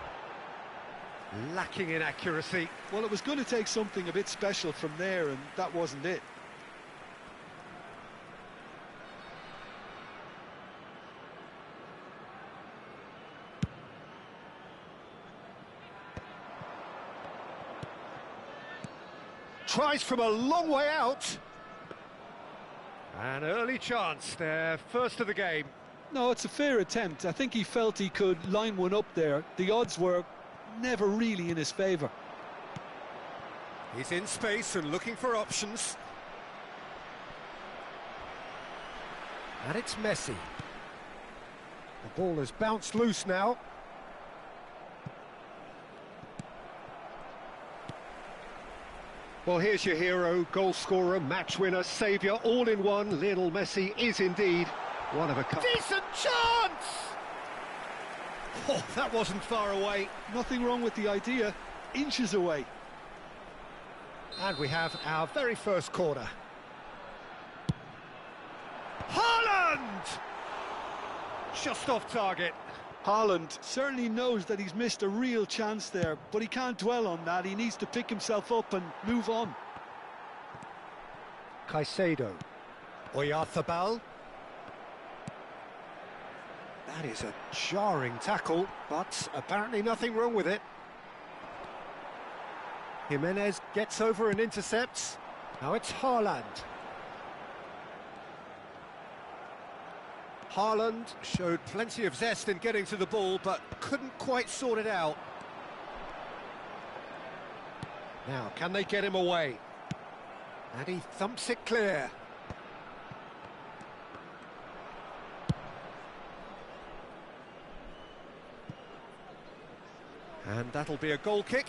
Lacking in accuracy. Well, it was going to take something a bit special from there, and that wasn't it. Tries from a long way out. An early chance, their first of the game. No, it's a fair attempt. I think he felt he could line one up there. The odds were never really in his favour. He's in space and looking for options. And it's Messi. The ball has bounced loose now. Well, here's your hero, goal scorer, match winner, saviour, all in one. Lionel Messi is indeed one of a kind. Decent chance! Oh, that wasn't far away. Nothing wrong with the idea. Inches away. And we have our very first corner. Haaland! Just off target. Haaland certainly knows that he's missed a real chance there, but he can't dwell on that. He needs to pick himself up and move on. Caicedo. Oyarzabal. That is a jarring tackle, but apparently nothing wrong with it. Jimenez gets over and intercepts. Now it's Haaland. Haaland showed plenty of zest in getting to the ball, but couldn't quite sort it out. Now, can they get him away? And he thumps it clear. And that'll be a goal kick.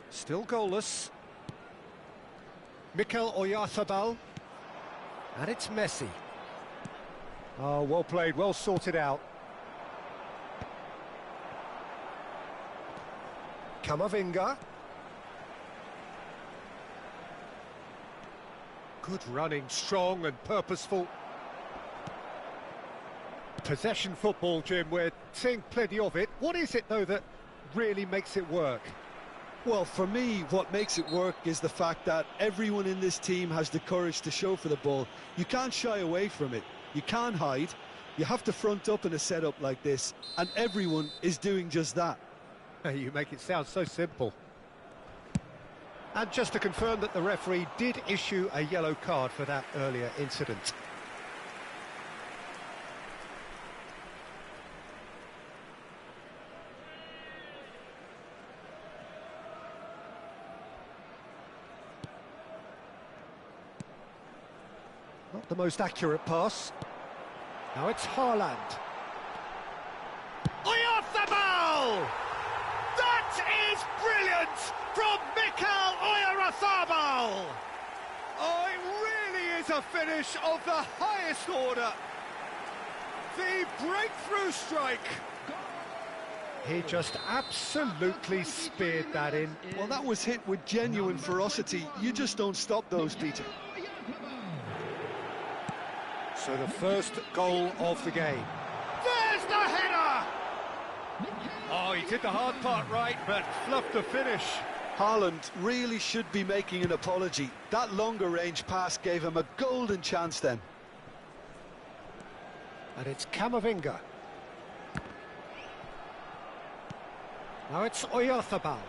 Still goalless. Mikel Oyarzabal. And it's Messi. Oh, well played, well sorted out. Camavinga. Good running, strong and purposeful. Possession football, Jim, we're seeing plenty of it. What is it, though, that really makes it work? Well, for me, what makes it work is the fact that everyone in this team has the courage to show for the ball. You can't shy away from it. You can't hide. You have to front up in a setup like this, and everyone is doing just that. You make it sound so simple. And just to confirm that the referee did issue a yellow card for that earlier incident. Not the most accurate pass. Now it's Haaland. Oyarzabal! That is brilliant from Mikel Oyarzabal! Oh, it really is a finish of the highest order. The breakthrough strike. He just absolutely speared that in. Well, that was hit with genuine ferocity. You just don't stop those, Peter. So the first goal of the game. There's the header! Oh, he did the hard part right, but fluffed the finish. Haaland really should be making an apology. That longer range pass gave him a golden chance then. And it's Camavinga. Now it's Oyarzabal.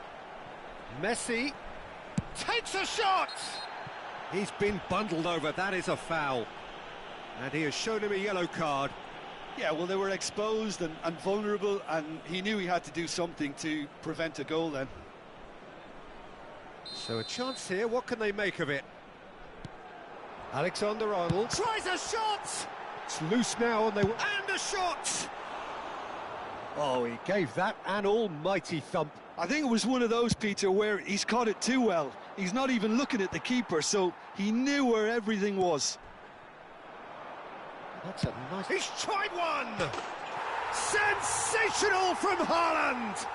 Messi takes a shot! He's been bundled over, that is a foul. And he has shown him a yellow card. Yeah, well, they were exposed and vulnerable, and he knew he had to do something to prevent a goal then. So a chance here, what can they make of it? Alexander-Arnold tries a shot! It's loose now, and a shot! Oh, he gave that an almighty thump. I think it was one of those, Peter, where he's caught it too well. He's not even looking at the keeper, so he knew where everything was. That's a nice... He's tried one! Sensational from Haaland!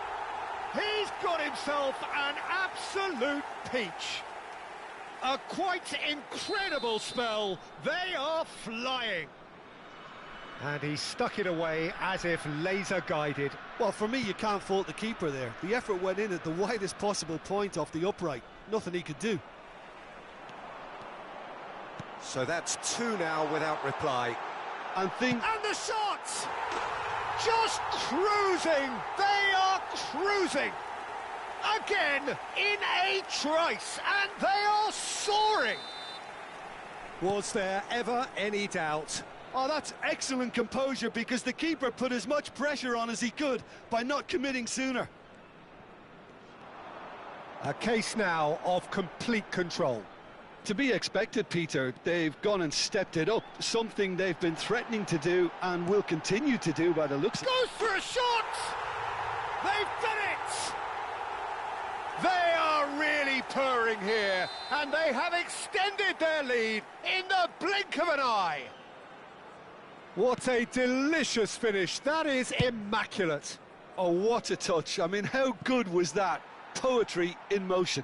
He's got himself an absolute peach. A quite incredible spell. They are flying. And he stuck it away as if laser-guided. Well, for me, you can't fault the keeper there. The effort went in at the widest possible point off the upright. Nothing he could do. So that's two now without reply. And the shot! Just cruising! They are cruising! Again, in a trice, and they are soaring! Was there ever any doubt? Oh, that's excellent composure, because the keeper put as much pressure on as he could by not committing sooner. A case now of complete control. To be expected, Peter. They've gone and stepped it up, something they've been threatening to do and will continue to do by the looks of it. Goes for a shot! They've done it! They are really purring here, and they have extended their lead in the blink of an eye. What a delicious finish. That is immaculate. Oh, what a touch. I mean, how good was that? Poetry in motion.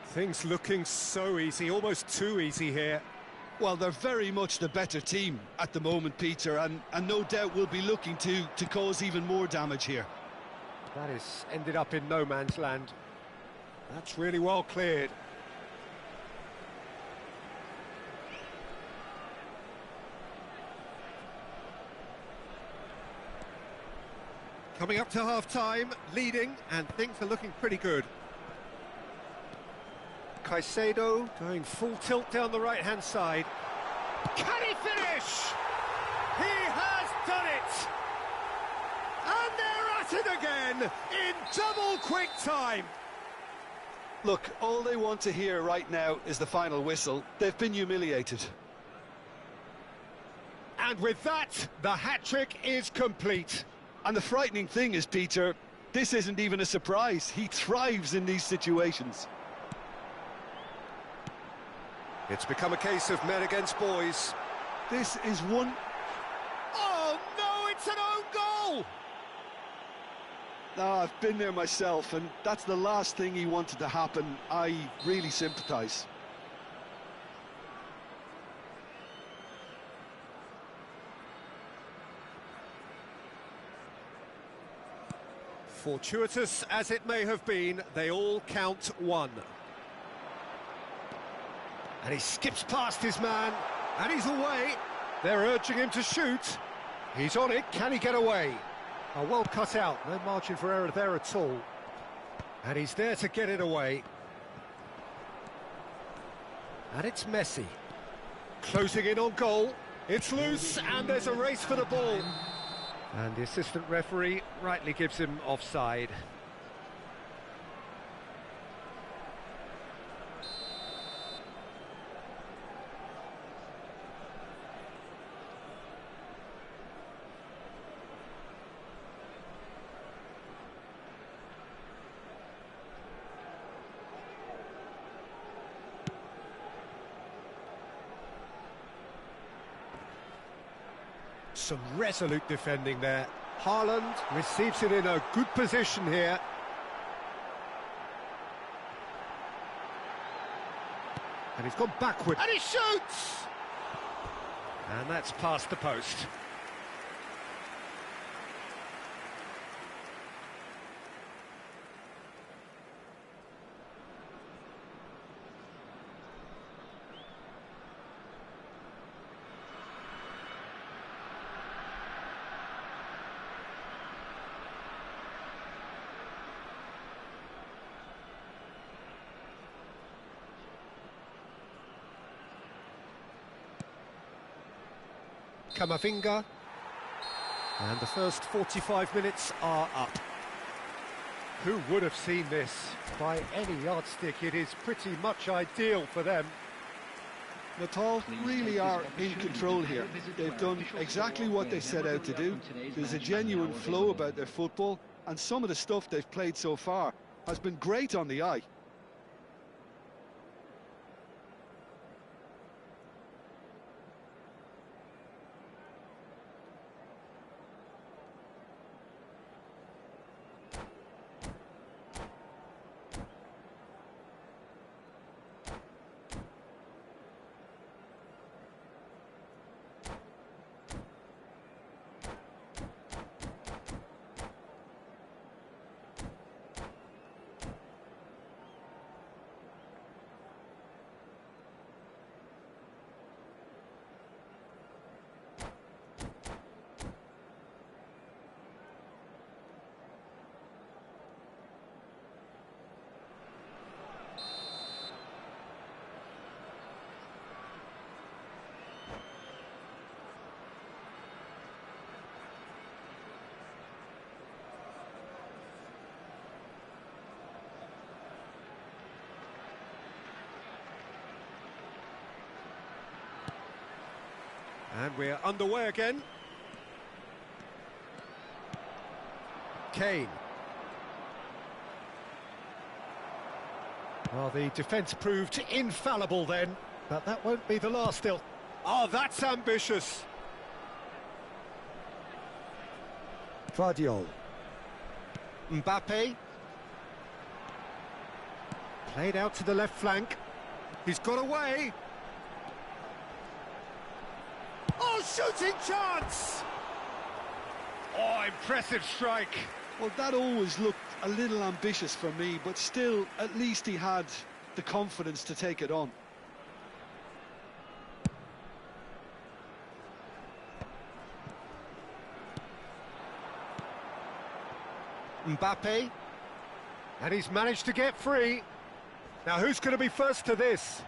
Things looking so easy, almost too easy here. Well, they're very much the better team at the moment, Peter, and no doubt will be looking to cause even more damage here. That is ended up in no man's land. That's really well cleared. Coming up to half-time, leading, and things are looking pretty good. Caicedo going full tilt down the right-hand side. Can he finish? He has done it! And they're at it again in double quick time. Look, all they want to hear right now is the final whistle. They've been humiliated. And with that, the hat-trick is complete. And the frightening thing is, Peter, this isn't even a surprise. He thrives in these situations. It's become a case of men against boys. This is one... Oh, no, it's an own goal! No, I've been there myself, and that's the last thing he wanted to happen. I really sympathise. Fortuitous as it may have been, they all count one. And he skips past his man, and he's away. They're urging him to shoot. He's on it, can he get away? Oh, well cut out, no margin for error there at all. And he's there to get it away. And it's Messi. Closing in on goal. It's loose, and there's a race for the ball. And the assistant referee rightly gives him offside. Some resolute defending there. Haaland receives it in a good position here. And he's gone backward. And he shoots! And that's past the post. Camavinga, and the first 45 minutes are up. Who would have seen this? By any yardstick, it is pretty much ideal for them. Nepal really are in control here. They've done exactly what they set out to do. There's a genuine flow about their football, and some of the stuff they've played so far has been great on the eye. And we're underway again. Kane. Well, the defence proved infallible then, but that won't be the last still. Oh, that's ambitious. Guardiola. Mbappe. Played out to the left flank. He's got away. Oh, shooting chance! Oh, impressive strike. Well, that always looked a little ambitious for me, but still, at least he had the confidence to take it on. Mbappe. And he's managed to get free. Now, who's going to be first to this?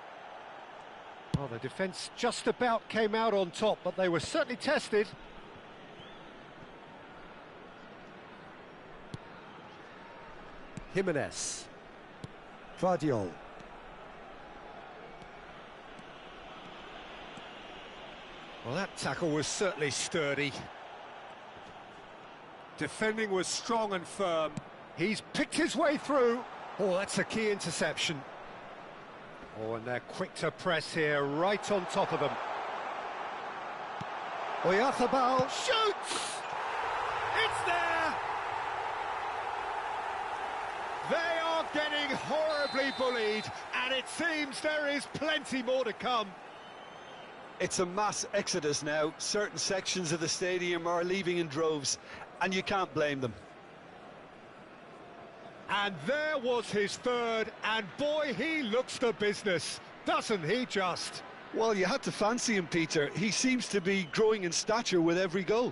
Well, the defence just about came out on top, but they were certainly tested. Jimenez. Guardiola. Well, that tackle was certainly sturdy. Defending was strong and firm. He's picked his way through. Oh, that's a key interception. Oh, and they're quick to press here, right on top of them. Oyarzabal shoots! It's there! They are getting horribly bullied, and it seems there is plenty more to come. It's a mass exodus now. Certain sections of the stadium are leaving in droves, and you can't blame them. And there was his third, and boy, he looks the business, doesn't he just? Well, you had to fancy him, Peter. He seems to be growing in stature with every goal.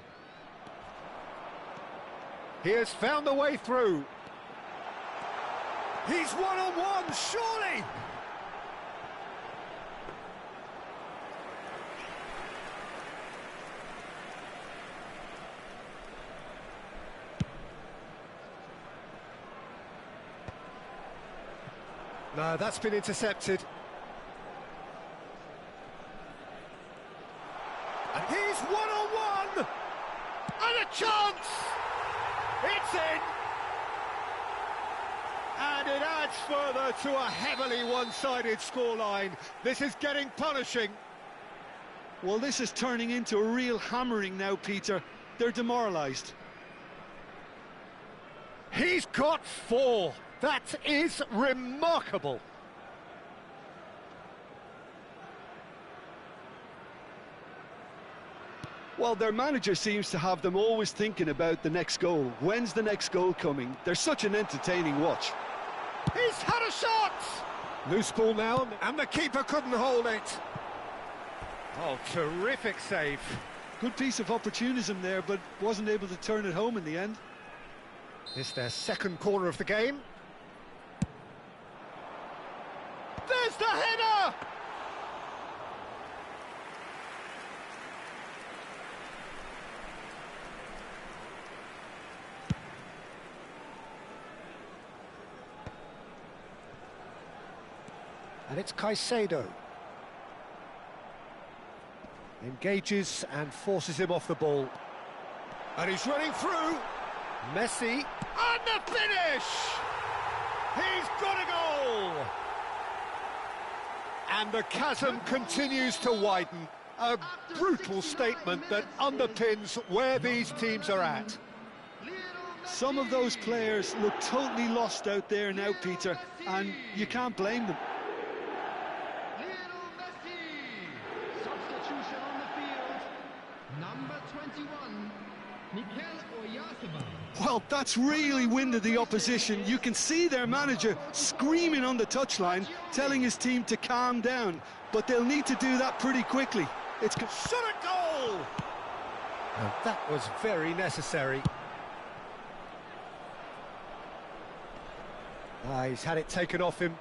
He has found a way through. He's one-on-one, surely! No, that's been intercepted. And he's one-on-one! And a chance! It's in! And it adds further to a heavily one-sided scoreline. This is getting punishing. Well, this is turning into a real hammering now, Peter. They're demoralised. He's got 4. That is remarkable. Well, their manager seems to have them always thinking about the next goal. When's the next goal coming? They're such an entertaining watch. He's had a shot! Loose ball now, and the keeper couldn't hold it. Oh, terrific save. Good piece of opportunism there, but wasn't able to turn it home in the end. It's their second corner of the game. There's the header! And it's Caicedo. Engages and forces him off the ball. And he's running through. Messi, and the finish! He's got a goal! And the chasm continues to widen. A brutal statement that underpins where these teams are at. Some of those players look totally lost out there now, Peter, and you can't blame them. Substitution on the field. Number 21, Mikel Oyarzabal. Well, that's really winded the opposition. You can see their manager screaming on the touchline, telling his team to calm down, but they'll need to do that pretty quickly. It's Shot a goal! And that was very necessary. He's had it taken off him.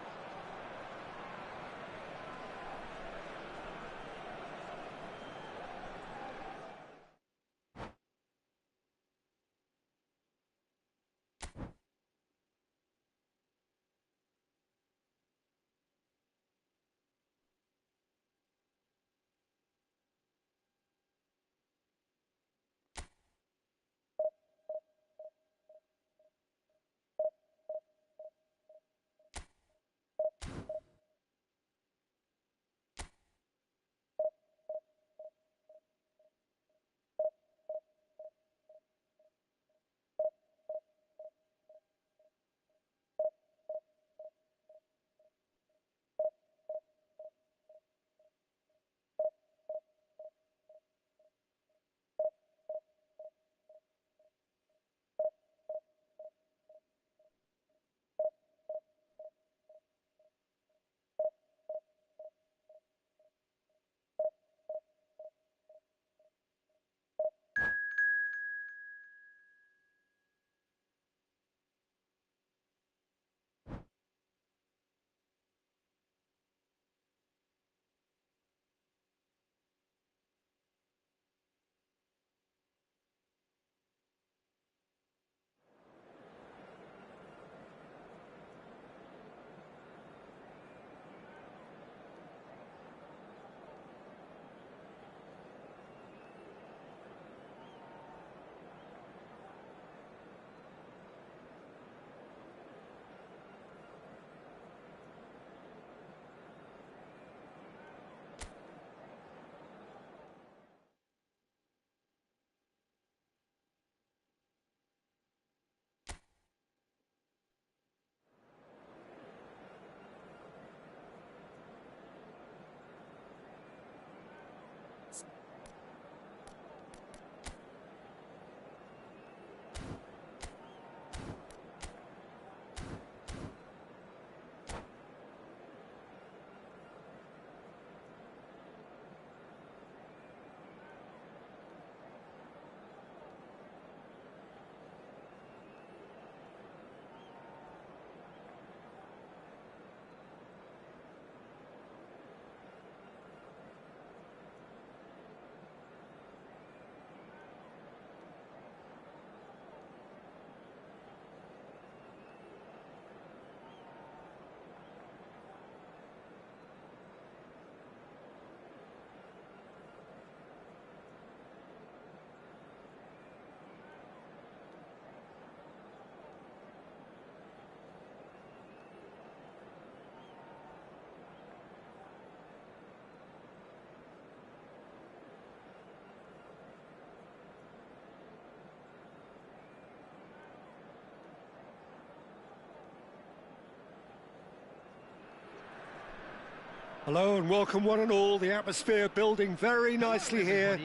Hello and welcome one and all. The atmosphere building very nicely here.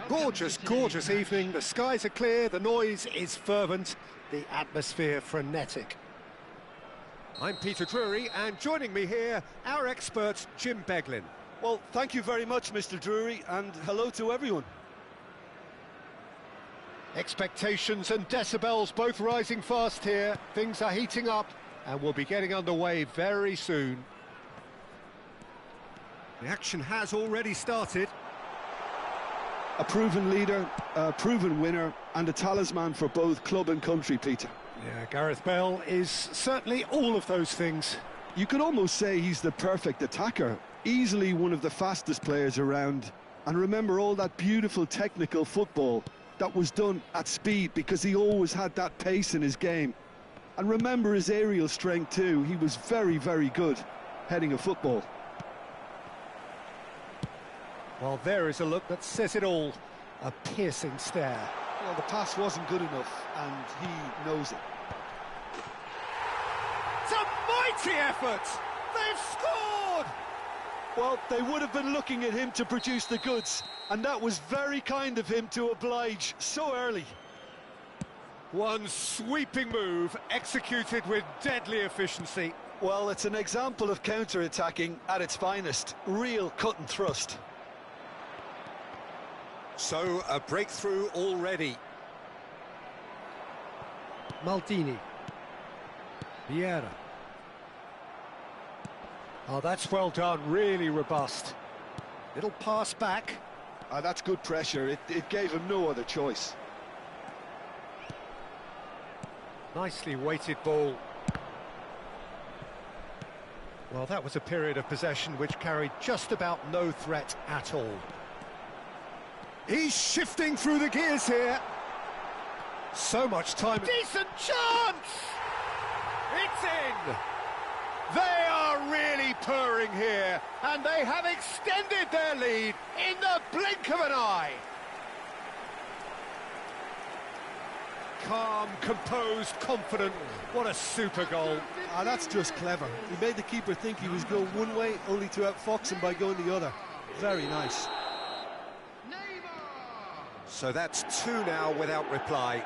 Gorgeous, gorgeous evening. The skies are clear, the noise is fervent, the atmosphere frenetic. I'm Peter Drury, and joining me here, our expert Jim Beglin. Well, thank you very much, Mr. Drury, and hello to everyone. Expectations and decibels both rising fast here. Things are heating up, and we'll be getting underway very soon. The action has already started. A proven leader, a proven winner, and a talisman for both club and country, Peter. Yeah, Gareth Bale is certainly all of those things. You could almost say he's the perfect attacker, easily one of the fastest players around, And remember all that beautiful technical football that was done at speed, because he always had that pace in his game. And remember his aerial strength too. He was very, very good heading a football. Well, there is a look that says it all. A piercing stare. Well, the pass wasn't good enough, and he knows it. It's a mighty effort! They've scored! Well, they would have been looking at him to produce the goods, and that was very kind of him to oblige so early. One sweeping move, executed with deadly efficiency. Well, it's an example of counter-attacking at its finest. Real cut and thrust. So, a breakthrough already. Maldini. Vieira. Oh, that's well done, really robust. Little pass back. That's good pressure. It gave him no other choice. Nicely weighted ball. Well, that was a period of possession which carried just about no threat at all. He's shifting through the gears here. So much time. Decent chance! It's in! They are really purring here, and they have extended their lead in the blink of an eye. Calm, composed, confident. What a super goal. That's just clever. He made the keeper think he was going one way, only to outfox him by going the other. Very nice. So that's two now without reply.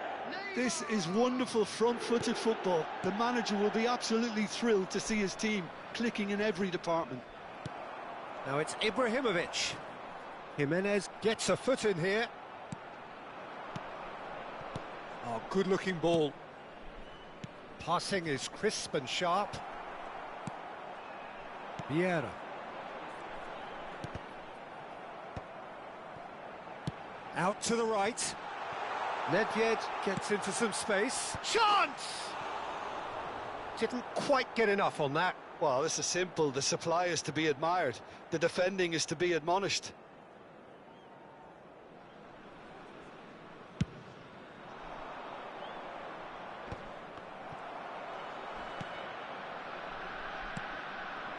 This is wonderful front-footed football. The manager will be absolutely thrilled to see his team clicking in every department. Now it's Ibrahimovic. Jimenez gets a foot in here. Oh, good-looking ball. Passing is crisp and sharp. Vieira. Out to the right. Nedved gets into some space. Chance! Didn't quite get enough on that. Well, this is simple. The supply is to be admired. The defending is to be admonished.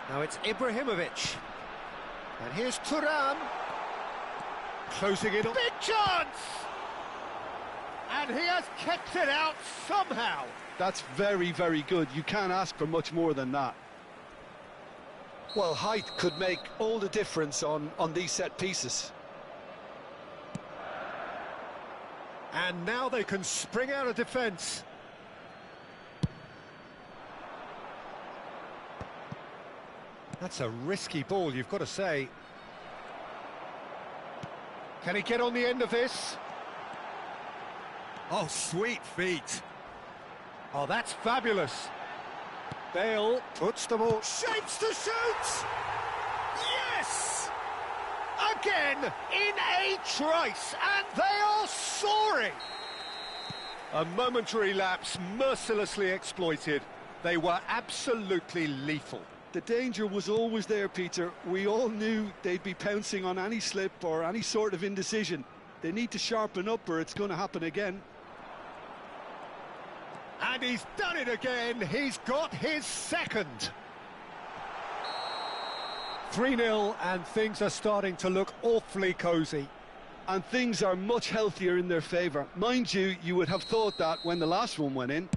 Now it's Ibrahimovic. And here's Thuram. Closing it on. Big chance! And he has kept it out somehow. That's very, very good. You can't ask for much more than that. Well, height could make all the difference on these set pieces. And now they can spring out of defence. That's a risky ball, you've got to say. Can he get on the end of this? Oh, sweet feet. Oh, that's fabulous. Bale puts the ball, shapes to shoot! Yes! Again, in a trice, and they are soaring! A momentary lapse, mercilessly exploited. They were absolutely lethal. The danger was always there, Peter. We all knew they'd be pouncing on any slip or any sort of indecision. They need to sharpen up or it's going to happen again. And he's done it again. He's got his second. 3-0, and things are starting to look awfully cosy. And things are much healthier in their favour. Mind you, you would have thought that when the last one went in.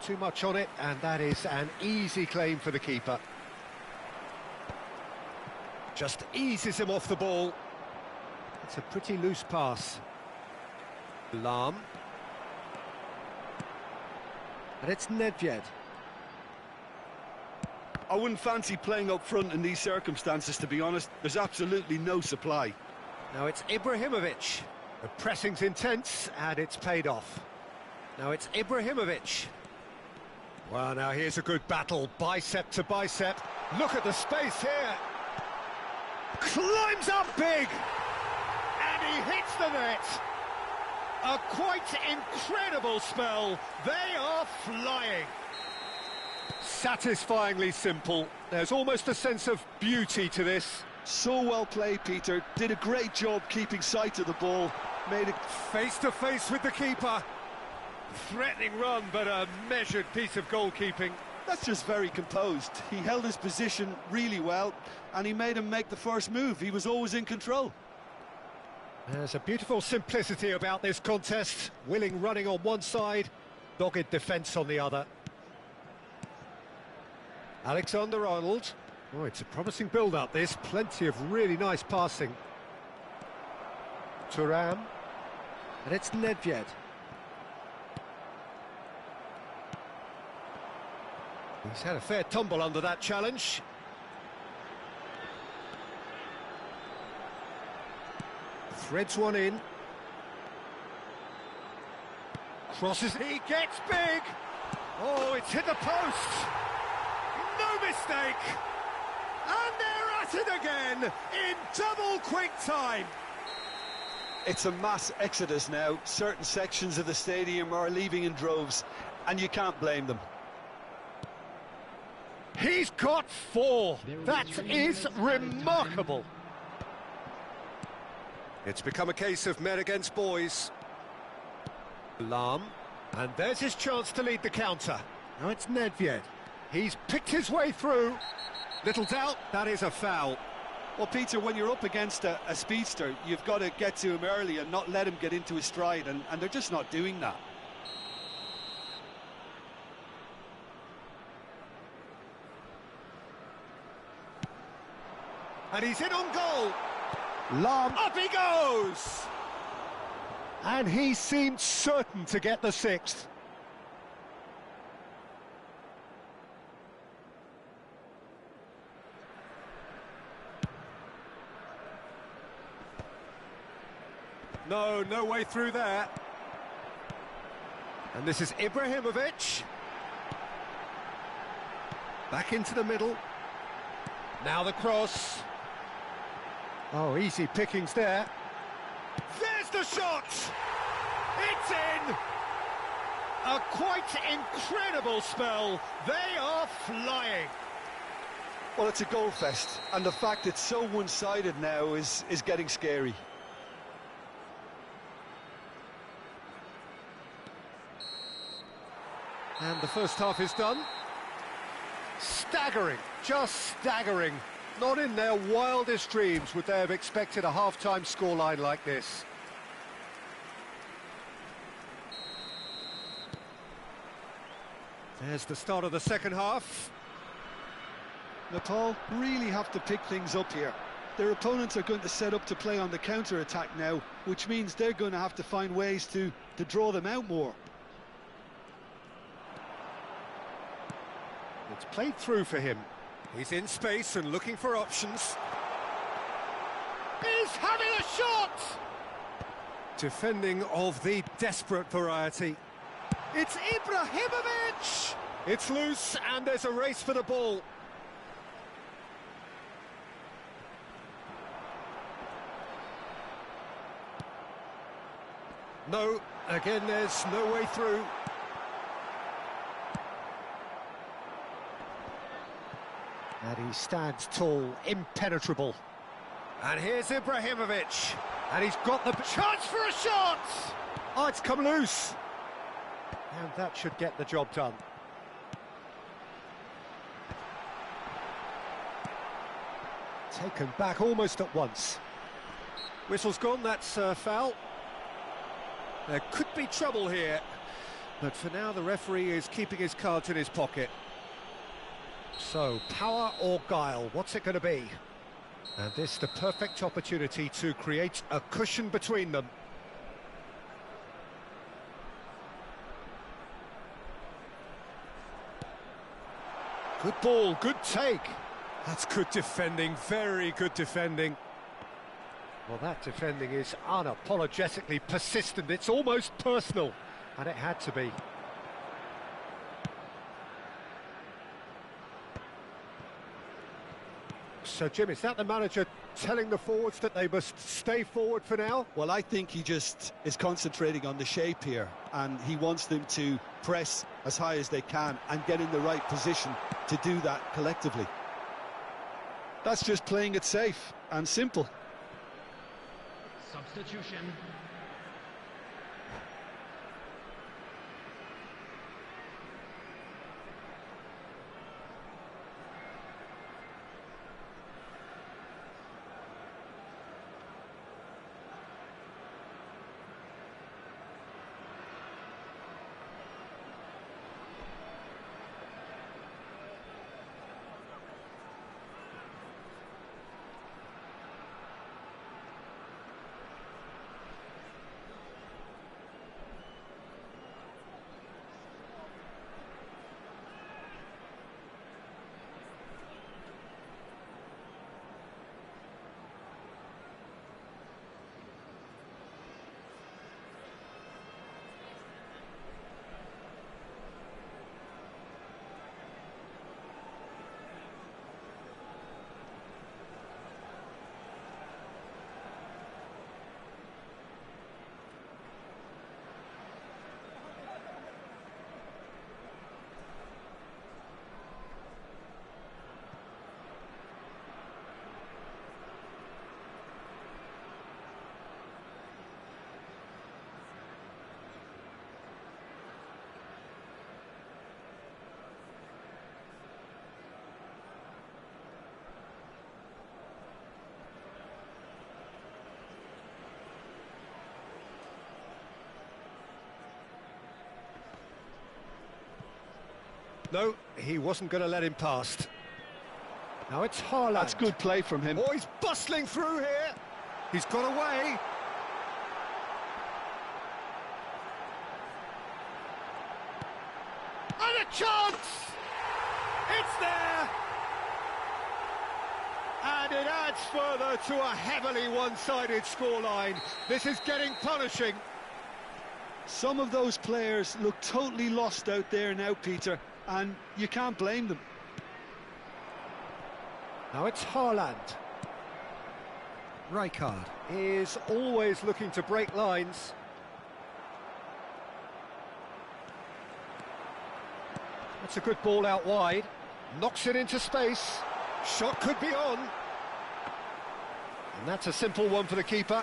Too much on it, and that is an easy claim for the keeper. Just eases him off the ball. It's a pretty loose pass. Lahm. And it's Nedved. I wouldn't fancy playing up front in these circumstances, to be honest. There's absolutely no supply. Now it's Ibrahimovic. The pressing's intense, and it's paid off. Now it's Ibrahimovic. Well, now here's a good battle, bicep to bicep. Look at the space here. Climbs up big, and he hits the net. A quite incredible spell. They are flying. Satisfyingly simple. There's almost a sense of beauty to this. So well played, Peter. Did a great job keeping sight of the ball. Made it Face to face with the keeper. Threatening run, but a measured piece of goalkeeping. That's just very composed. He held his position really well, and he made him make the first move. He was always in control. There's a beautiful simplicity about this contest. Willing running on one side, dogged defence on the other. Alexander-Arnold. Oh, it's a promising build-up, this. Plenty of really nice passing. Thuram. And it's Nedved. He's had a fair tumble under that challenge. Threads one in. Crosses, he gets big! Oh, it's hit the post! No mistake! And they're at it again, in double quick time! It's a mass exodus now. Certain sections of the stadium are leaving in droves, and you can't blame them. He's got 4. That is remarkable. It's become a case of men against boys. Lahm, and there's his chance to lead the counter. Now it's Nedved. He's picked his way through. Little doubt, that is a foul. Well, Peter, when you're up against a speedster, you've got to get to him early and not let him get into his stride, and they're just not doing that. And he's in on goal. Lahm. Up he goes! And he seemed certain to get the 6th. No way through there. And this is Ibrahimovic. Back into the middle. Now the cross. Oh, easy pickings there. There's the shot! It's in! A quite incredible spell. They are flying. Well, it's a goal fest, and the fact it's so one-sided now is getting scary. And the first half is done. Staggering, just staggering. Not in their wildest dreams would they have expected a half-time scoreline like this. There's the start of the second half. Nepal really have to pick things up here. Their opponents are going to set up to play on the counter-attack now, which means they're going to have to find ways to draw them out more. It's played through for him. He's in space and looking for options. He's having a shot! Defending of the desperate variety. It's Ibrahimovic! It's loose and there's a race for the ball. No, again there's no way through. And he stands tall, impenetrable. And here's Ibrahimovic. And he's got the chance for a shot! Oh, it's come loose. And that should get the job done. Taken back almost at once. Whistle's gone, that's a foul. There could be trouble here. But for now, the referee is keeping his cards in his pocket. So, power or guile, what's it going to be? And this the perfect opportunity to create a cushion between them. Good ball, good take. That's good defending, very good defending. Well, that defending is unapologetically persistent. It's almost personal, and it had to be. So, Jim, is that the manager telling the forwards that they must stay forward for now? Well, I think he just is concentrating on the shape here, and he wants them to press as high as they can and get in the right position to do that collectively. That's just playing it safe and simple. Substitution. No, he wasn't going to let him past. Now it's Haaland. That's good play from him. Oh, he's bustling through here. He's got away. And a chance! It's there! And it adds further to a heavily one-sided scoreline. This is getting punishing. Some of those players look totally lost out there now, Peter, and you can't blame them. Now it's Haaland. Rijkaard is always looking to break lines. That's a good ball out wide. Knocks it into space. Shot could be on. And that's a simple one for the keeper.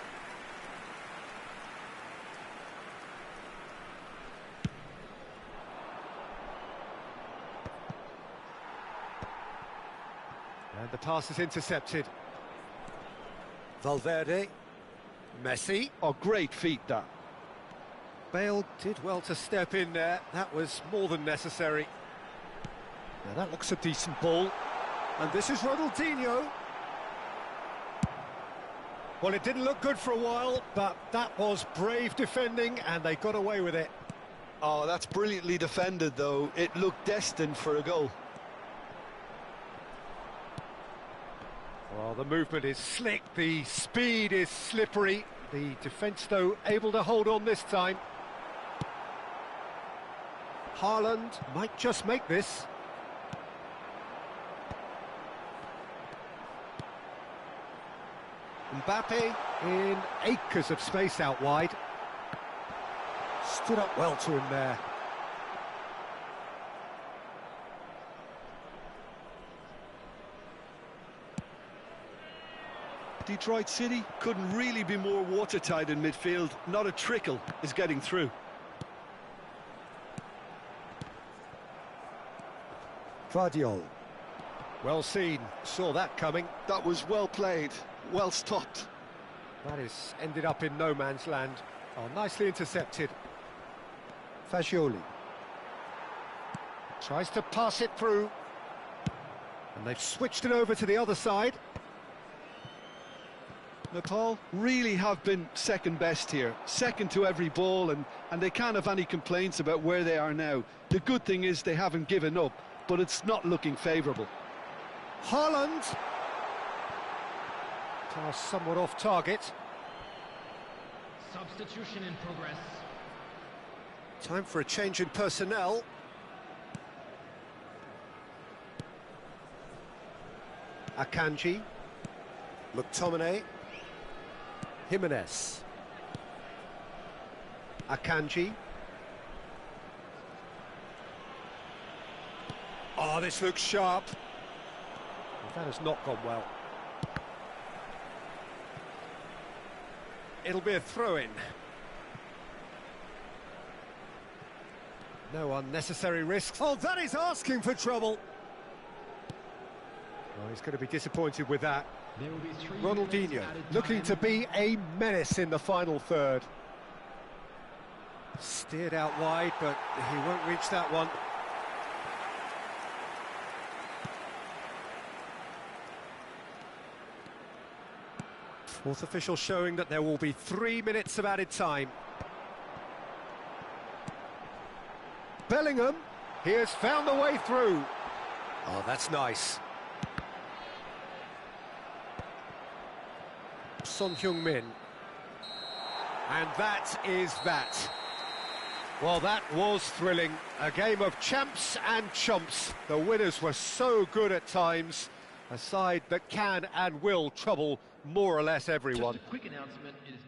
And the pass is intercepted. Valverde. Messi. Oh, great feat, that. Bale did well to step in there. That was more than necessary. Now that looks a decent ball. And this is Ronaldinho. Well, it didn't look good for a while, but that was brave defending, and they got away with it. Oh, that's brilliantly defended, though. It looked destined for a goal. Well, the movement is slick, the speed is slippery. The defence, though, able to hold on this time. Haaland might just make this. Mbappe in acres of space out wide. Stood up well to him there. Detroit City couldn't really be more watertight in midfield. Not a trickle is getting through. Guardiola. Well seen, saw that coming. That was well played, well stopped. That is ended up in no man's land. Oh, nicely intercepted. Fagioli. Tries to pass it through. And they've switched it over to the other side. Nepal really have been second best here, second to every ball, and they can't have any complaints about where they are now. The good thing is they haven't given up, but it's not looking favourable. Haaland. Pass somewhat off target. Substitution in progress. Time for a change in personnel. Akanji. McTominay. Jimenez. Akanji. Oh, this looks sharp. That has not gone well. It'll be a throw-in. No unnecessary risks. Oh, that is asking for trouble. Oh, he's going to be disappointed with that. There will be 3 Ronaldinho minutes added looking to time. be a menace in the final third. Steered out wide, but he won't reach that one. Fourth official showing that there will be 3 minutes of added time. Bellingham, he has found the way through. Oh, that's nice. Son Heung-min. And that is that. Well, that was thrilling. A game of champs and chumps. The winners were so good at times. A side that can and will trouble more or less everyone. Just a quick announcement, it is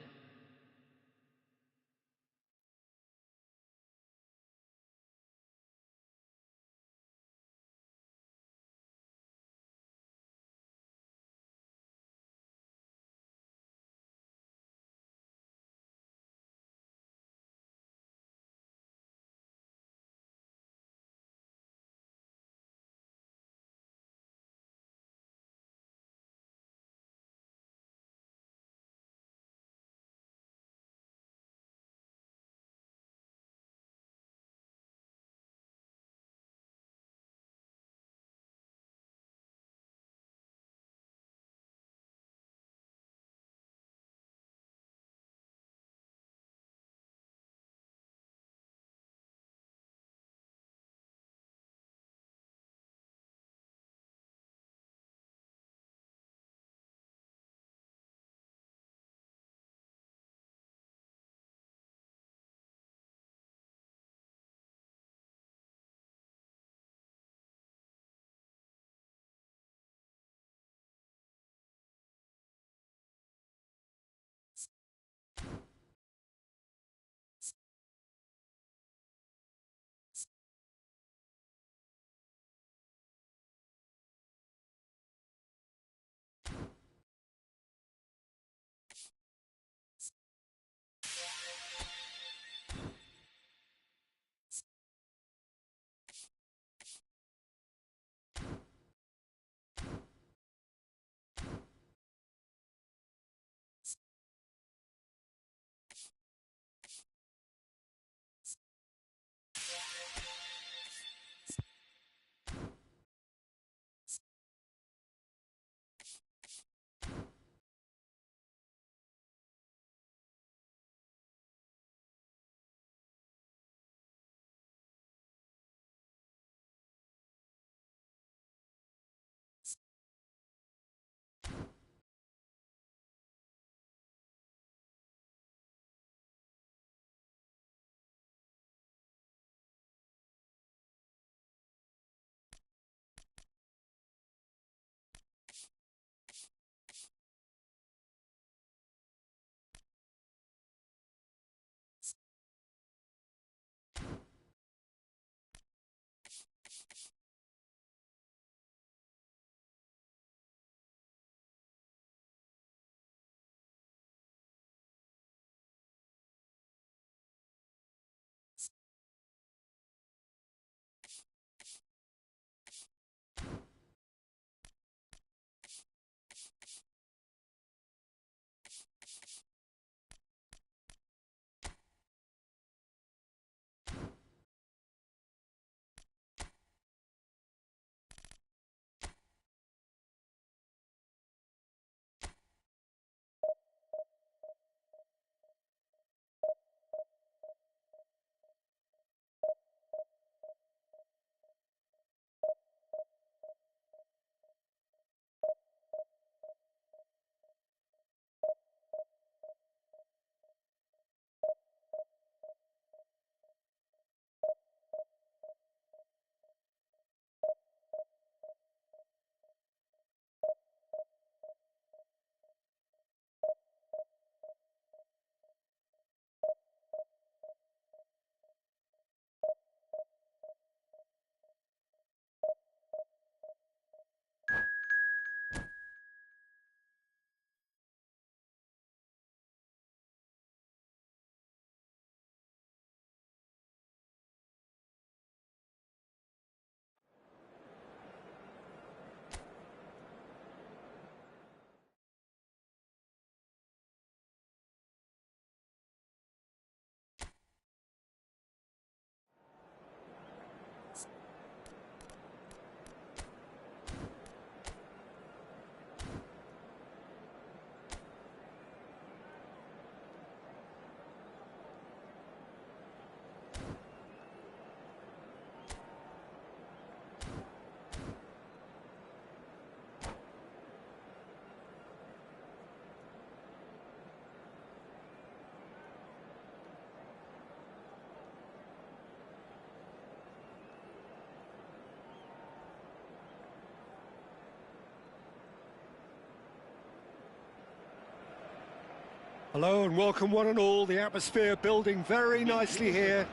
Hello and welcome one and all. The atmosphere building very nicely here.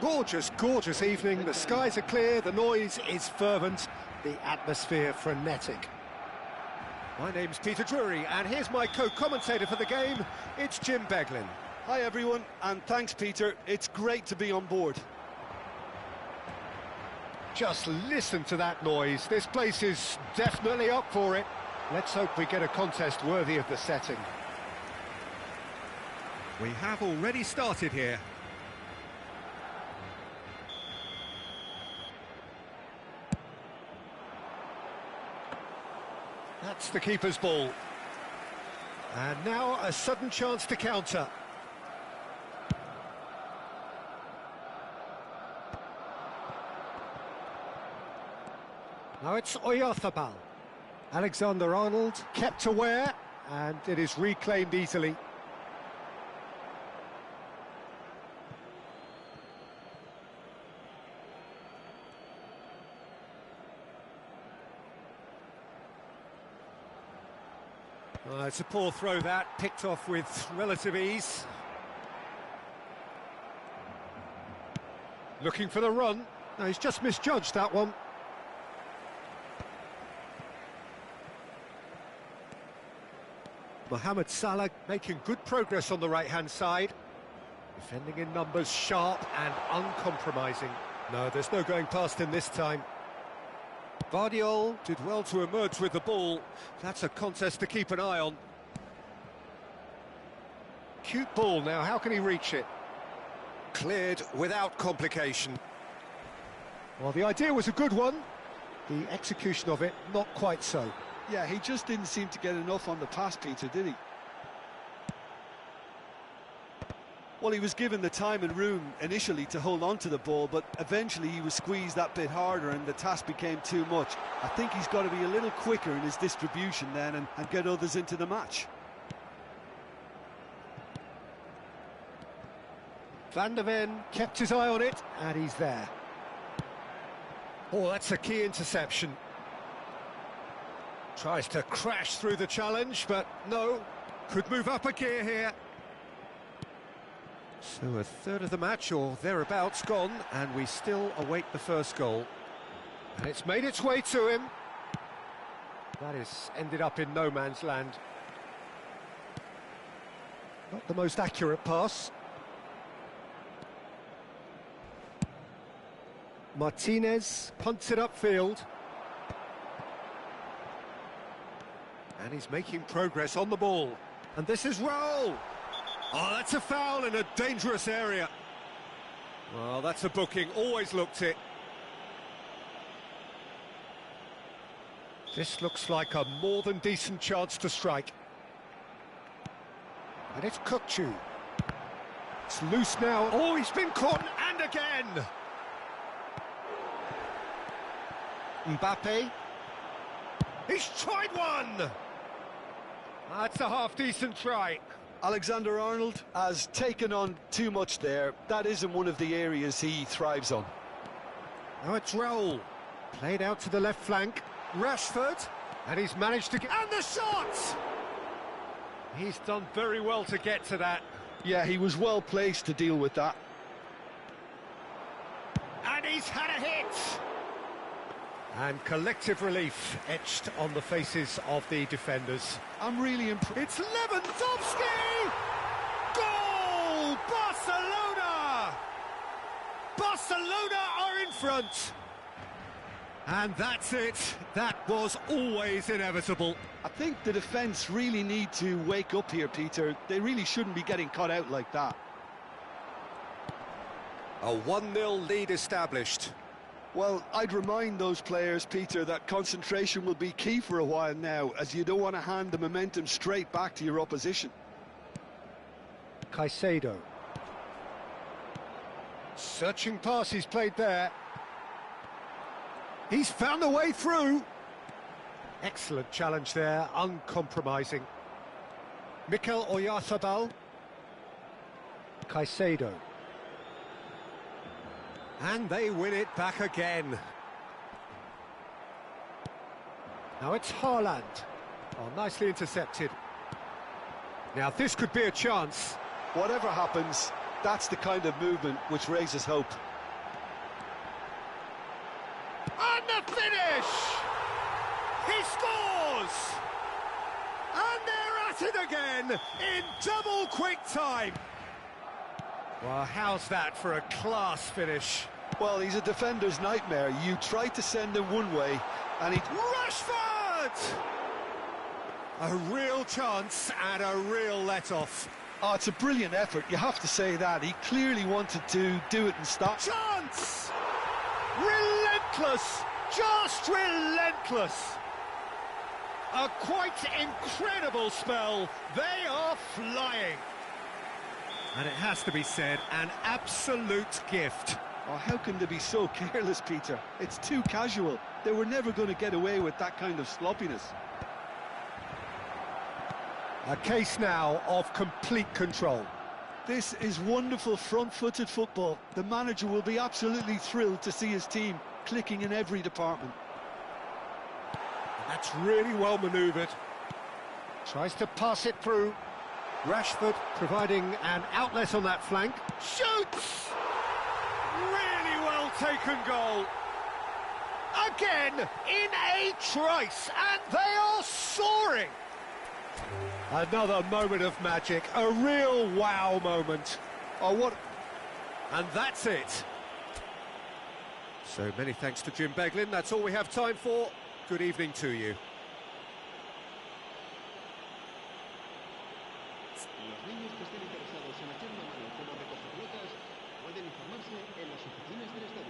Gorgeous, gorgeous evening. The skies are clear, the noise is fervent, the atmosphere frenetic. My name's Peter Drury and here's my co-commentator for the game. It's Jim Beglin. Hi everyone, and thanks Peter. It's great to be on board. Just listen to that noise. This place is definitely up for it. Let's hope we get a contest worthy of the setting. We have already started here. That's the keeper's ball. And now a sudden chance to counter. Now it's Oyarzabal. Alexander-Arnold kept aware, and it is reclaimed easily. It's a poor throw that, picked off with relative ease. Looking for the run. No, he's just misjudged that one. Mohamed Salah making good progress on the right-hand side. Defending in numbers, sharp and uncompromising. No, there's no going past him this time. Guardiola did well to emerge with the ball. That's a contest to keep an eye on. Cute ball now, how can he reach it? Cleared without complication. Well, the idea was a good one. The execution of it, not quite so. Yeah, he just didn't seem to get enough on the pass, Peter, did he? Well, he was given the time and room initially to hold on to the ball, but eventually he was squeezed that bit harder and the task became too much. I think he's got to be a little quicker in his distribution then and get others into the match. Van der Ven kept his eye on it, and he's there. Oh, that's a key interception. Tries to crash through the challenge, but no, could move up a gear here. So a third of the match, or thereabouts, gone, and we still await the first goal. And it's made its way to him. That is ended up in no man's land. Not the most accurate pass. Martinez punts it upfield. And he's making progress on the ball. And this is Raul. Oh, that's a foul in a dangerous area. Well, that's a booking, always looked it. This looks like a more than decent chance to strike. And it's Kukçu. It's loose now. Oh, he's been caught, and again! Mbappe. He's tried one! That's a half-decent try. Alexander-Arnold has taken on too much there. That isn't one of the areas he thrives on. Now it's Raul. Played out to the left flank. Rashford. And he's managed to get... And the shot! He's done very well to get to that. Yeah, he was well placed to deal with that. And he's had a hit! And collective relief etched on the faces of the defenders. I'm really impressed. It's Lewandowski! Goal! Barcelona! Barcelona are in front! And that's it. That was always inevitable. I think the defence really need to wake up here, Peter. They really shouldn't be getting caught out like that. A 1-0 lead established. Well, I'd remind those players, Peter, that concentration will be key for a while now, as you don't want to hand the momentum straight back to your opposition. Caicedo. Searching pass he's played there. He's found a way through. Excellent challenge there, uncompromising. Mikel Oyarzabal. Caicedo. And they win it back again. Now it's Haaland. Oh, nicely intercepted. Now, this could be a chance. Whatever happens, that's the kind of movement which raises hope. And the finish! He scores! And they're at it again in double quick time. Well, how's that for a class finish? Well, he's a defender's nightmare. You try to send him one way, and he... Rashford! A real chance and a real let-off. Oh, it's a brilliant effort, you have to say that. He clearly wanted to do it and stop. Chance! Relentless! Just relentless! A quite incredible spell. They are flying. And it has to be said, an absolute gift. Oh, how can they be so careless, Peter? It's too casual. They were never going to get away with that kind of sloppiness. A case now of complete control. This is wonderful front-footed football. The manager will be absolutely thrilled to see his team clicking in every department. That's really well manoeuvred. Tries to pass it through. Rashford providing an outlet on that flank. Shoots! Really well taken goal. Again, in a trice, and they are soaring. Another moment of magic, a real wow moment. Oh, what... And that's it. So many thanks to Jim Beglin. That's all we have time for. Good evening to you. Los niños que estén interesados en echar una mano como recogepelotas pueden informarse en las oficinas del estadio.